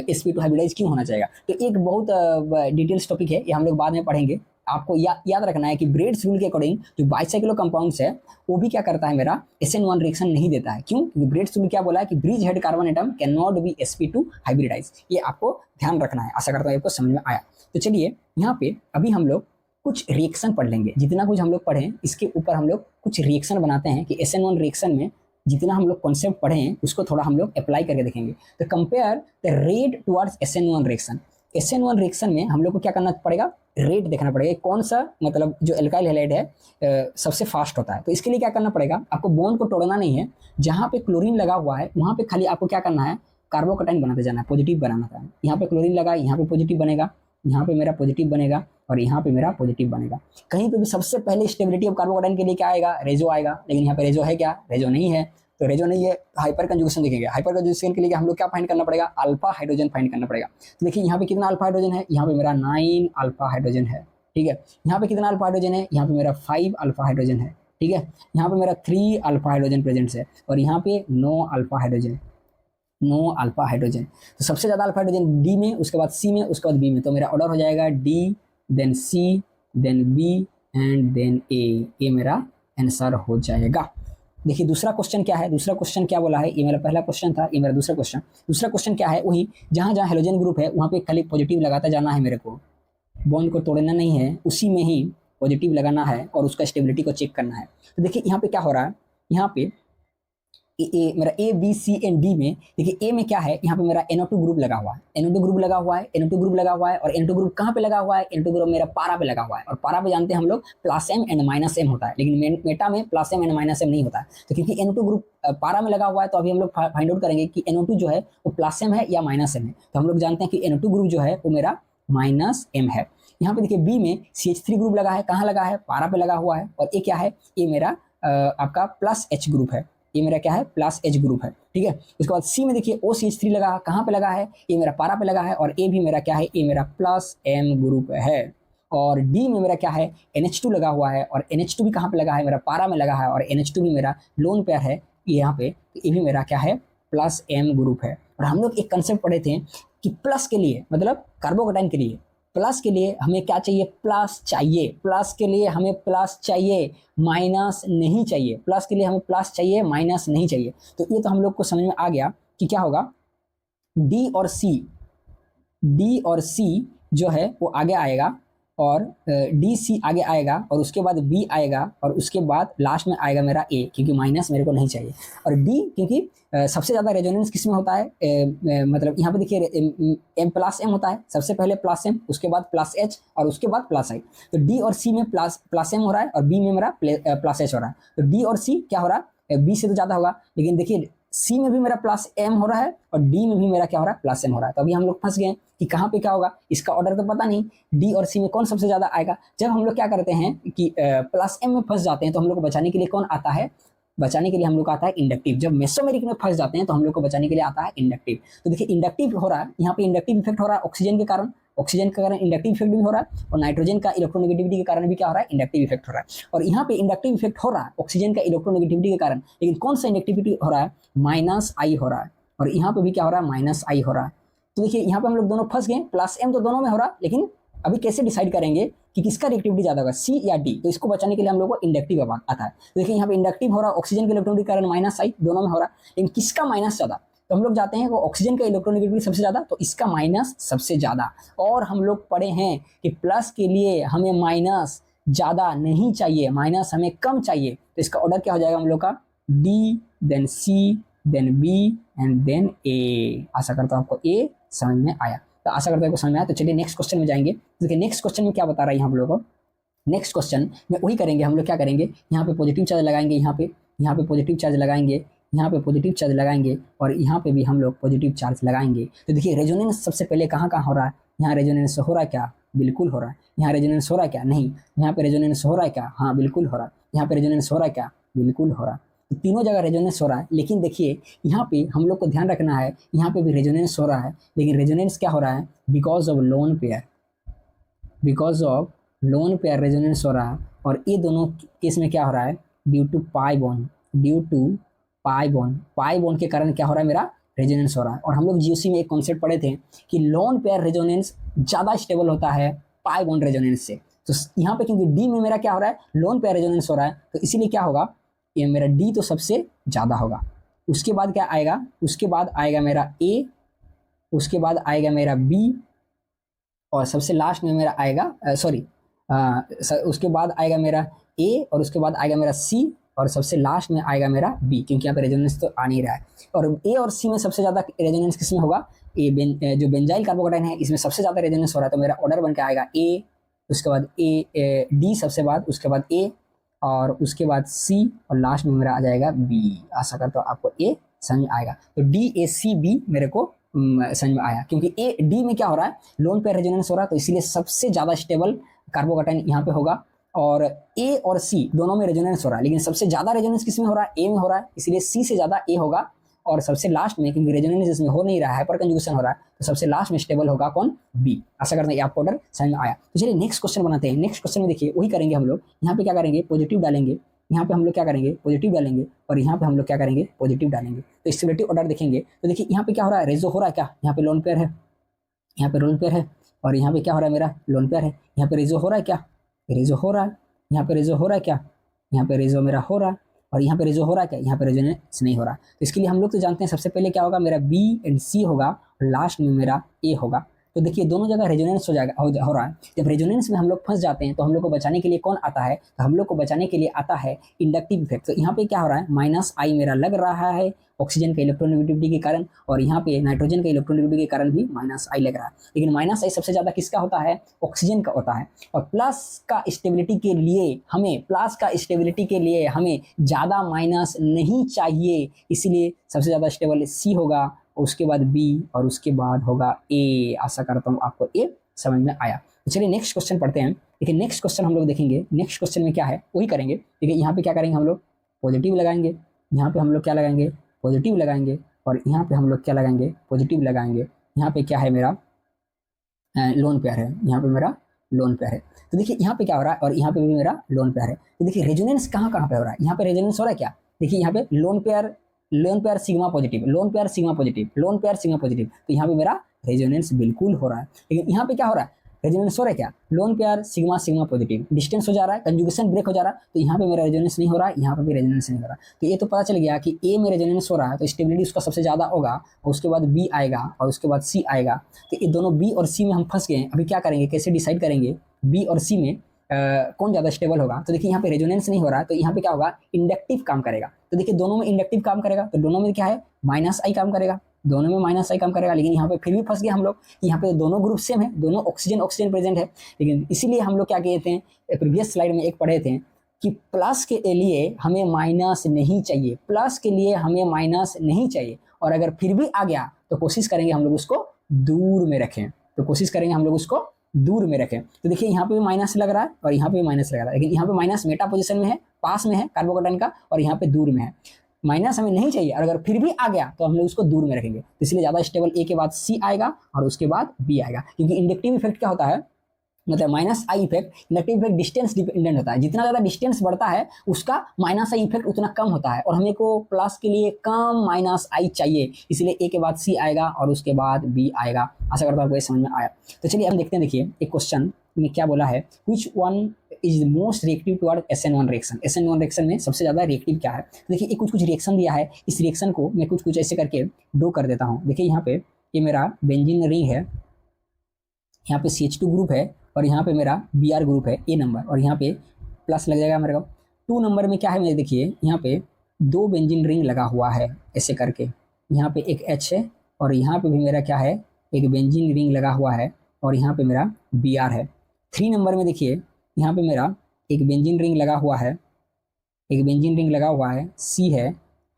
sp2 हाइब्रिडाइज क्यों होना चाहिएगा। तो एक बहुत डिटेल्स टॉपिक है, ये हम लोग बाद में पढ़ेंगे। आपको याद रखना है कि ब्रेड्स रूल के अकॉर्डिंग जो बाइसाइक्लो कंपाउंड्स है वो भी क्या करता है, मेरा SN1 रिएक्शन नहीं देता है। क्यों, क्योंकि ब्रेड्स रूल क्या बोला है कि bridge head carbon atom can not be sp2 hybridize. ये आपको ध्यान रखना है। आशा करता हूँ आपको समझ में आया। तो चलिए यहाँ पे अभी हम लोग कुछ रिएक्शन पढ़ लेंगे। जितना कुछ हम लोग पढ़े इसके ऊपर हम लोग कुछ रिएक्शन बनाते हैं कि SN1 रिएक्शन में जितना हम लोग कॉन्सेप्ट पढ़े हैं उसको थोड़ा हम लोग अप्लाई करके देखेंगे। तो compare the rate towards SN1 reaction. SN1 reaction में हम लोग को क्या करना पड़ेगा, रेट देखना पड़ेगा, कौन सा मतलब जो एल्काइल हैलाइड है सबसे फास्ट होता है। तो इसके लिए क्या करना पड़ेगा, आपको बॉन्ड को तोड़ना नहीं है, जहाँ पे क्लोरीन लगा हुआ है वहाँ पे खाली आपको क्या करना है, कार्बोकैटायन बनाते जाना है, पॉजिटिव बनाना है। यहाँ पे क्लोरीन लगा, यहाँ पे पॉजिटिव बनेगा, यहाँ पे मेरा पॉजिटिव बनेगा, और यहाँ पे मेरा पॉजिटिव बनेगा। कहीं पे भी सबसे पहले स्टेबिलिटी ऑफ कार्बोकैटायन के लिए क्या आएगा, रेजो आएगा, लेकिन यहाँ पे रेजो है क्या, रेजो नहीं है। तो रेजो नहीं है, हाइपर कंजुगेशन देखेंगे। हाइपर कंजुगेशन के लिए हम लोग क्या फाइंड करना पड़ेगा, अल्फा हाइड्रोजन फाइंड करना पड़ेगा। तो देखिए यहाँ पे कितना अल्फा हाइड्रोजन है, यहाँ पे मेरा 9 अल्फा हाइड्रोजन है, ठीक है। यहाँ पे कितना अल्फा हाइड्रोजन है, यहाँ पे मेरा 5 अल्फा हाइड्रोजन है, ठीक है। यहाँ पे मेरा 3 अल्फा हाइड्रोजन प्रेजेंट है, और यहाँ पे 9 अल्फा हाइड्रोजन, 9 अल्फा हाइड्रोजन। तो सबसे ज्यादा अल्फा हाइड्रोजन डी में, उसके बाद सी में, उसके बाद बी में। तो मेरा ऑर्डर हो जाएगा D, then C, then B and then A. ये मेरा आंसर हो जाएगा। देखिए दूसरा क्वेश्चन क्या है, दूसरा क्वेश्चन क्या बोला है, ये मेरा पहला क्वेश्चन था, ये मेरा दूसरा क्वेश्चन। दूसरा क्वेश्चन क्या है, वही जहां जहां हेलोजन ग्रुप है वहां पे खाली पॉजिटिव लगाता जाना है, मेरे को बॉन्ड को तोड़ना नहीं है, उसी में ही पॉजिटिव लगाना है और उसका स्टेबिलिटी को चेक करना है। तो देखिए यहाँ पे क्या हो रहा है, यहाँ पे मेरा A B C and D में देखिए ए में क्या है, यहाँ पे मेरा NO2 ग्रुप लगा हुआ है, NO2 ग्रुप लगा हुआ है, NO2 ग्रुप लगा हुआ है। और NO2 ग्रुप कहाँ पे लगा हुआ है, NO2 ग्रुप मेरा पारा पे लगा हुआ है। और पारा पे जानते हैं हम लोग plus M and minus M होता है, लेकिन मेटा में plus M and minus M नहीं होता है। तो क्योंकि NO2 ग्रुप पारा में लगा हुआ है तो अभी हम लोग फाइंड आउट करेंगे कि NO2 जो है वो प्लस एम है या माइनस एम है। तो हम लोग जानते हैं कि NO2 ग्रुप जो है वो मेरा माइनस एम है। यहाँ पे देखिए बी में CH3 ग्रुप लगा है, कहाँ लगा है, पारा पे लगा हुआ है। और ये क्या है, ये मेरा आपका प्लस H ग्रुप है, ये मेरा क्या है, प्लस H ग्रुप है, ठीक है। उसके बाद सी में देखिए OCH3 लगा है, कहाँ पे लगा है, ये मेरा पारा पे लगा है। और ए भी मेरा क्या है, ये मेरा प्लस M ग्रुप है। और डी में मेरा क्या है, NH2 लगा हुआ है, और NH2 भी कहाँ पे लगा है, मेरा पारा में लगा है। और NH2 भी मेरा लोन पेयर है यहाँ पे, ये भी मेरा क्या है, प्लस M ग्रुप है। और हम लोग एक कंसेप्ट पढ़े थे कि प्लस के लिए मतलब कार्बोकैटायन के लिए, प्लस के लिए हमें क्या चाहिए, प्लस चाहिए। प्लस के लिए हमें प्लस चाहिए, माइनस नहीं चाहिए। प्लस के लिए हमें प्लस चाहिए, माइनस नहीं चाहिए। तो ये तो हम लोग को समझ में आ गया कि क्या होगा, डी और सी जो है वो आगे आएगा, और डी सी आगे आएगा, और उसके बाद बी आएगा, और उसके बाद लास्ट में आएगा मेरा ए, क्योंकि माइनस मेरे को नहीं चाहिए। और डी क्योंकि सबसे ज़्यादा रेजोनेंस किस में होता है, मतलब यहाँ पे देखिए एम प्लस एम होता है, सबसे पहले प्लस एम, उसके बाद प्लस एच, और उसके बाद प्लस आई। तो डी और सी में प्लस एम हो रहा है, और बी में मेरा प्लस एच हो रहा है। तो डी और सी क्या हो रहा है, बी से तो ज़्यादा होगा, लेकिन देखिए सी में भी मेरा प्लस एम हो रहा है, और डी में भी मेरा क्या हो रहा है, प्लस एम हो रहा है। तो अभी हम लोग फंस गए कि कहाँ पे क्या होगा, इसका ऑर्डर तो पता नहीं, डी और सी में कौन सबसे ज्यादा आएगा। जब हम लोग क्या करते हैं कि प्लस एम में फंस जाते हैं तो हम लोग को बचाने के लिए कौन आता है, बचाने के लिए हम लोग आता है इंडक्टिव। जब मेसोमेरिक में फंस जाते हैं तो हम लोग को बचाने के लिए आता है इंडक्टिव। तो देखिए इंडक्टिव हो रहा है, यहाँ पे इंडक्टिव इफेक्ट हो रहा है ऑक्सीजन के कारण, ऑक्सीजन के कारण इंडक्टिव इफेक्ट भी हो रहा है, और नाइट्रोजन का इलेक्ट्रोनेगेटिविटी के कारण भी क्या हो रहा है, इंडक्टिव इफेक्ट हो रहा है। और यहाँ पे इंडक्टिव इफेक्ट हो रहा है ऑक्सीजन का इलेक्ट्रोनेगेटिविटी के कारण, लेकिन कौन सा इंडक्टिविटी हो रहा है, माइनस आई हो रहा है। और यहाँ पे भी क्या हो रहा है, माइनस आई हो रहा है। तो देखिए यहाँ पे हम लोग दोनों फंस गए, प्लस एम तो दोनों में हो रहा, लेकिन अभी कैसे डिसाइड करेंगे कि किसका रिएक्टिविटी ज्यादा होगा, सी या डी। तो इसको बचाने के लिए हम लोग को इंडक्टिव आता है। तो देखिए यहाँ पे इंडक्टिव हो रहा है ऑक्सीजन के इलेक्ट्रॉन के कारण, माइनस आई दोनों में हो रहा है, लेकिन किसका माइनस ज्यादा। तो हम लोग जाते हैं वो ऑक्सीजन का इलेक्ट्रोनेगेटिविटी सबसे ज्यादा, तो इसका माइनस सबसे ज्यादा। और हम लोग पढ़े हैं कि प्लस के लिए हमें माइनस ज्यादा नहीं चाहिए, माइनस हमें कम चाहिए। तो इसका ऑर्डर क्या हो जाएगा हम लोग का, D, then C, then B and then A. आशा करता हूँ आपको ए समझ में आया। तो आशा करता हूँ आपको समझ में आया। तो चलिए नेक्स्ट क्वेश्चन में जाएंगे। देखिए नेक्स्ट क्वेश्चन में क्या बता रहा है यहाँ हम लोग को, नेक्स्ट क्वेश्चन में वही करेंगे हम लोग, क्या करेंगे, यहाँ पे पॉजिटिव चार्ज लगाएंगे, यहाँ पे पॉजिटिव चार्ज लगाएंगे, यहाँ पे पॉजिटिव चार्ज लगाएंगे, और यहाँ पे भी हम लोग पॉजिटिव चार्ज लगाएंगे। तो देखिए रेजोनेंस सबसे पहले कहाँ कहाँ हो रहा है, यहाँ रेजोनेंस हो रहा है क्या? बिल्कुल हो रहा है। यहाँ रेजोनेंस हो रहा है क्या? नहीं। यहाँ पे रेजोनेंस हो रहा है क्या? हाँ बिल्कुल हो रहा है। यहाँ पे रेजोनेंस हो रहा है क्या? बिल्कुल हो रहा है। तो तीनों जगह रेजोनेंस हो रहा है, लेकिन देखिए यहाँ पे हम लोग को ध्यान रखना है, यहाँ पे भी रेजोनेंस हो रहा है, लेकिन रेजोनेंस क्या हो रहा है? Because of lone pair, because of lone pair resonance हो रहा है। और ये दोनों केस में क्या हो रहा है? Due to pi bond, due to pi bond, pi bond के कारण क्या हो रहा है? मेरा रेजोनेंस हो रहा है। और हम लोग जीओसी में एक कॉन्सेप्ट पढ़े थे कि लोन पेयर रेजोनेंस ज्यादा स्टेबल होता है पाई बॉन्ड रेजोनेंस से। तो यहाँ पे क्योंकि डी में मेरा क्या हो रहा है? लोन पेयर रेजोनेंस हो रहा है, तो इसीलिए क्या होगा? ये मेरा डी तो सबसे ज्यादा होगा। उसके बाद क्या आएगा? उसके बाद आएगा मेरा ए, उसके बाद आएगा मेरा बी, और सबसे लास्ट में मेरा आएगा सॉरी उसके बाद आएगा मेरा ए, और उसके बाद आएगा मेरा सी, और सबसे लास्ट में आएगा मेरा बी, क्योंकि यहाँ पे रेजोनेंस तो आ नहीं रहा है। और ए और सी में सबसे ज्यादा रेजोनेंस किसमें होगा? जो बेंजाइल कार्बोकेटाइन है इसमें सबसे ज्यादा रेजोनेंस हो रहा है, तो मेरा ऑर्डर बन के आएगा ए, उसके बाद ए डी सबसे बाद, उसके बाद ए, और उसके बाद सी, और लास्ट में मेरा आ जाएगा बी। आशा करता हूँ आपको ए समझ आएगा। तो डी ए सी बी मेरे को समझ में आया, क्योंकि ए डी में क्या हो रहा है? लोन पेयर रेजोनेंस हो रहा है, तो इसीलिए सबसे ज्यादा स्टेबल कार्बोकेटाइन यहाँ पे होगा। और ए और सी दोनों में रेजोनेंस हो रहा है, लेकिन सबसे ज्यादा रेजोनेंस किस में हो रहा है? ए में हो रहा है, इसलिए सी से ज्यादा ए होगा। और सबसे लास्ट में, क्योंकि रेजोनेंस इसमें हो नहीं रहा है, हाइपर कंजुगेशन हो रहा है, तो सबसे लास्ट में स्टेबल होगा कौन? बी। आशा करते हैं आपको ऑर्डर समझ में आया। तो चलिए नेक्स्ट क्वेश्चन बनाते हैं। नेक्स्ट क्वेश्चन में देखिए वही करेंगे हम लोग। यहाँ पे क्या करेंगे? पॉजिटिव डालेंगे। यहाँ पे हम लोग क्या करेंगे? पॉजिटिव डालेंगे। और यहाँ पे हम लोग क्या करेंगे? पॉजिटिव डालेंगे। तो स्टेबिलिटी ऑर्डर देखेंगे तो देखिए यहाँ पे क्या हो रहा है? रेजो हो रहा है क्या? यहाँ पे लोन पेयर है, यहाँ पे लोन पेयर है, और यहाँ पे क्या हो रहा है? मेरा लोन पेयर है। यहाँ पे रेजो हो रहा है क्या? रेजो हो रहा है। यहाँ पे रेजो हो रहा है क्या? यहाँ पे रेजो मेरा हो रहा है। और यहाँ पे रेजो हो रहा है क्या? यहाँ पे रेजोनेंस नहीं हो रहा। तो इसके लिए हम लोग तो जानते हैं सबसे पहले क्या होगा? मेरा बी एंड सी होगा, और लास्ट में मेरा ए होगा। तो देखिए दोनों जगह रेजोनेंस हो जाएगा, हो रहा है। जब रेजोनेंस में हम लोग फंस जाते हैं तो हम लोग को बचाने के लिए कौन आता है? तो हम लोग को बचाने के लिए आता है इंडक्टिव इफेक्ट। तो यहाँ पे क्या हो रहा है? माइनस आई मेरा लग रहा है ऑक्सीजन के इलेक्ट्रोनेगेटिविटी के कारण, और यहाँ पे नाइट्रोजन के इलेक्ट्रोनेगेटिविटी के कारण भी माइनस आई लग रहा है। लेकिन माइनस आई सबसे ज्यादा किसका होता है? ऑक्सीजन का होता है। और प्लस का स्टेबिलिटी के लिए हमें, प्लस का स्टेबिलिटी के लिए हमें ज्यादा माइनस नहीं चाहिए, इसलिए सबसे ज्यादा स्टेबल सी होगा, उसके बाद बी, और उसके बाद होगा ए। आशा करता हूँ आपको ए समझ में आया। तो चलिए नेक्स्ट क्वेश्चन पढ़ते हैं। देखिए नेक्स्ट क्वेश्चन हम लोग देखेंगे। नेक्स्ट क्वेश्चन में क्या है वही करेंगे। देखिए यहाँ पे क्या करेंगे? हम लोग पॉजिटिव लगाएंगे। यहाँ पे हम लोग क्या लगाएंगे? पॉजिटिव लगाएंगे। और यहाँ पे हम लोग क्या लगाएंगे? पॉजिटिव लगाएंगे। यहाँ पे क्या है? मेरा लोन पेयर है। यहाँ पे मेरा लोन पेयर है। तो देखिए यहाँ पे क्या हो रहा है? और यहाँ पे भी मेरा लोन पेयर है। तो देखिए रेजोनेंस कहाँ कहाँ पे हो रहा है? यहाँ पे रेजोनेंस हो रहा है क्या? देखिए यहाँ पे lone pair, lone pair sigma positive, lone pair sigma positive, lone pair sigma positive, तो यहाँ पे मेरा रेजोनेंस बिल्कुल हो रहा है। लेकिन यहाँ पे क्या हो रहा है? रेजोनेंस हो रहा है क्या? Lone pair sigma sigma positive, distance हो जा रहा है, कंजुगेशन ब्रेक हो जा रहा है, तो यहाँ पे मेरा रेजोनेंस नहीं हो रहा है, यहाँ पे भी रेजोनेंस नहीं हो रहा। तो ये तो पता चल गया कि ए में रेजोनेंस हो रहा है, तो स्टेबिलिटी उसका सबसे ज्यादा होगा, और उसके बाद बी आएगा, और उसके बाद सी आएगा। तो ये दोनों बी और सी में हम फंस गए हैं। अभी क्या करेंगे? कैसे डिसाइड करेंगे बी और सी में कौन ज्यादा स्टेबल होगा? तो देखिए यहाँ पे रेजोनेंस नहीं हो रहा है, तो यहाँ पे क्या होगा? इंडक्टिव काम करेगा। तो देखिए दोनों में इंडक्टिव काम करेगा, तो दोनों में क्या है? माइनस आई काम करेगा, दोनों में माइनस आई काम करेगा। लेकिन यहाँ पे फिर भी फंस गए हम लोग कि यहाँ पे दोनों ग्रुप सेम है, दोनों ऑक्सीजन ऑक्सीजन प्रेजेंट है। लेकिन इसीलिए हम लोग क्या कहते हैं, प्रीवियस स्लाइड में एक पढ़े थे कि प्लस के लिए हमें माइनस नहीं चाहिए, प्लस के लिए हमें माइनस नहीं चाहिए। और अगर फिर भी आ गया तो कोशिश करेंगे हम लोग उसको दूर में रखें, तो कोशिश करेंगे हम लोग उसको दूर में रखें। तो देखिए यहाँ पे भी माइनस लग रहा है, और यहाँ पे भी माइनस लग रहा है, लेकिन यहाँ पे माइनस मेटा पोजीशन में है, पास में है कार्बोकेटाइन का, और यहाँ पे दूर में है। माइनस हमें नहीं चाहिए, और अगर फिर भी आ गया तो हम लोग उसको दूर में रखेंगे। तो इसलिए ज्यादा स्टेबल ए के बाद सी आएगा, और उसके बाद बी आएगा। क्योंकि इंडक्टिव इफेक्ट क्या होता है? मतलब minus I effect, inductive effect distance dependent होता है। जितना ज्यादा डिस्टेंस बढ़ता है उसका माइनस आई इफेक्ट उतना कम होता है, और हमें को प्लस के लिए कम माइनस आई चाहिए, इसलिए ए के बाद सी आएगा, और उसके बाद बी आएगा। आशा करता हूँ आपको ये समझ में आया। तो चलिए हम देखते हैं। देखिए एक क्वेश्चन में क्या बोला है, which one is most reactive toward SN1 reaction. SN1 reaction में सबसे ज्यादा रिएक्टिव क्या है? तो देखिए कुछ कुछ रिएक्शन दिया है, इस रिएक्शन को मैं कुछ कुछ ऐसे करके ड्रॉ कर देता हूँ। देखिए यहाँ पे ये मेरा बेंजीन रिंग है, यहाँ पे CH2 ग्रुप है, और यहाँ पे मेरा Br ग्रुप है A नंबर, और यहाँ पे प्लस लग जाएगा मेरे को। 2 नंबर में क्या है मेरे? देखिए यहाँ पे 2 बेंजीन रिंग लगा हुआ है ऐसे करके, यहाँ पे एक H है, और यहाँ पे भी मेरा क्या है? एक बेंजीन रिंग लगा हुआ है, और यहाँ पे मेरा Br है। 3 नंबर में देखिए यहाँ पे मेरा एक बेंजीन रिंग लगा हुआ है, एक बेंजीन रिंग लगा हुआ है, C है,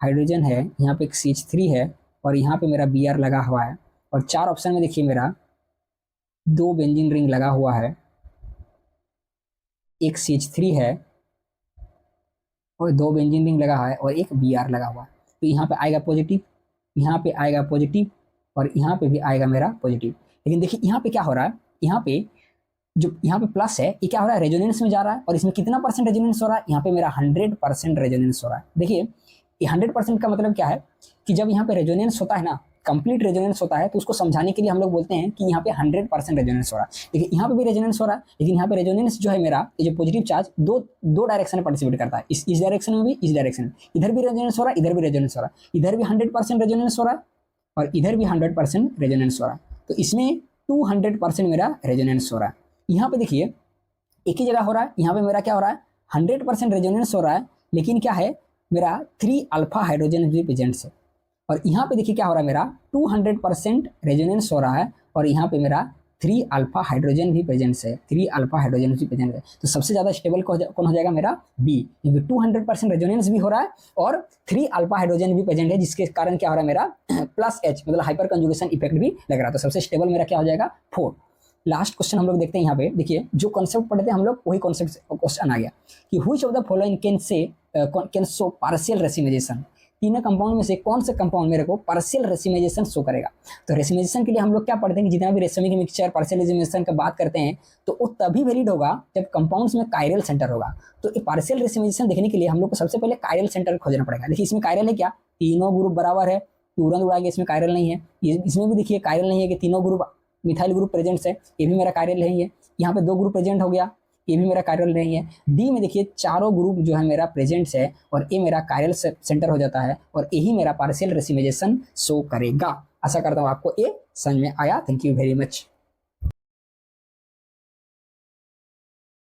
हाइड्रोजन है, यहाँ पे एक CH3 है, और यहाँ पे मेरा Br लगा हुआ है। और 4 ऑप्शन में देखिए मेरा दो बेंजीन रिंग लगा हुआ है, एक CH3 है और दो बेंजीन रिंग लगा है और एक Br लगा हुआ है, तो यहाँ पे आएगा पॉजिटिव, यहाँ पे आएगा पॉजिटिव और यहाँ पे भी आएगा मेरा पॉजिटिव। लेकिन देखिए यहाँ पे क्या हो रहा है, यहाँ पे जो यहाँ पे प्लस है ये क्या हो रहा है, रेजोनेंस में जा रहा है, और इसमें कितना परसेंट रेजोनेंस हो रहा है, यहाँ पे मेरा 100% रेजोनेंस हो रहा है। देखिए ये 100% का मतलब क्या है कि जब यहाँ पे रेजोनेंस होता है ना, कंप्लीट रेजोनेंस होता है, तो उसको समझाने के लिए हम लोग बोलते हैं कि यहाँ पे 100% रेजोनेंस हो रहा है। देखिए यहाँ पे भी रेजोनेंस हो रहा है, लेकिन यहाँ पे रेजोनेंस जो है मेरा, ये जो पॉजिटिव चार्ज दो दो डायरेक्शन में पार्टिसिपेट करता है, इस डायरेक्शन में भी, इस डायरेक्शन में, इधर भी रेजोनेंस हो रहा है, इधर भी रेजोनेंस हो रहा है, इधर भी 100% रेजोनेंस हो रहा है और इधर भी 100% रेजोनेंस हो रहा है, तो इसमें 200% मेरा रेजोनेंस हो रहा है। यहाँ पे देखिए एक ही जगह हो रहा है, यहाँ पे मेरा क्या हो रहा है, 100% रेजोनेंस हो रहा है, लेकिन क्या है मेरा 3 अल्फा हाइड्रोजन भी प्रेजेंट है, और यहाँ पे देखिए क्या हो रहा है, मेरा 200% रेजोनेंस हो रहा है और यहाँ पे मेरा 3 अल्फा हाइड्रोजन भी प्रेजेंट है, 3 अल्फा हाइड्रोजन भी प्रेजेंट है। तो सबसे ज्यादा स्टेबल कौन हो जाएगा, मेरा बी, क्योंकि 200% रेजोनेंस भी हो रहा है और 3 अल्फा हाइड्रोजन भी प्रेजेंट है, जिसके कारण क्या हो रहा है, मेरा प्लस H मतलब हाइपर कंजुगेशन इफेक्ट भी लग रहा है। तो सबसे स्टेबल मेरा क्या हो जाएगा, 4। लास्ट क्वेश्चन हम लोग देखते हैं, यहाँ पे देखिए जो कॉन्सेप्ट पढ़े थे हम लोग वही कॉन्सेप्ट क्वेश्चन आ गया कि which of the following can show partial racemisation, तीनों कंपाउंड में से कौन सा कंपाउंड मेरे को पार्शियल रेसिमाइजेशन शो करेगा। तो रेसिमाइजेशन के लिए हम लोग क्या पढ़ते हैं कि जितना भी रेसिमिक मिक्सचर पार्शियल रेसिमाइजेशन का बात करते हैं तो वो तभी वैलिड होगा जब कंपाउंड्स में कायरल सेंटर होगा। तो ये पार्शियल रेसिमाइजेशन देखने के लिए हम लोग को सबसे पहले कायरल सेंटर खोजना पड़ेगा। देखिए इसमें कायरल है क्या, तीनों ग्रुप बराबर है, तुरंत उड़ा गया, इसमें कायरल नहीं है। इसमें भी देखिए कायरल नहीं है कि तीनों ग्रुप मिथाइल ग्रुप प्रेजेंट है, ये भी मेरा कायरल नहीं है। यहाँ पे 2 ग्रुप प्रेजेंट हो गया, ये भी मेरा कायरल नहीं है। डी में देखिए चारों ग्रुप जो है मेरा प्रेजेंट है और ये मेरा कायरल सेंटर हो जाता है और यही मेरा पार्शियल रेसिमाइजेशन शो करेगा। आशा करता हूँ आपको ये समझ में आया। Thank you very much.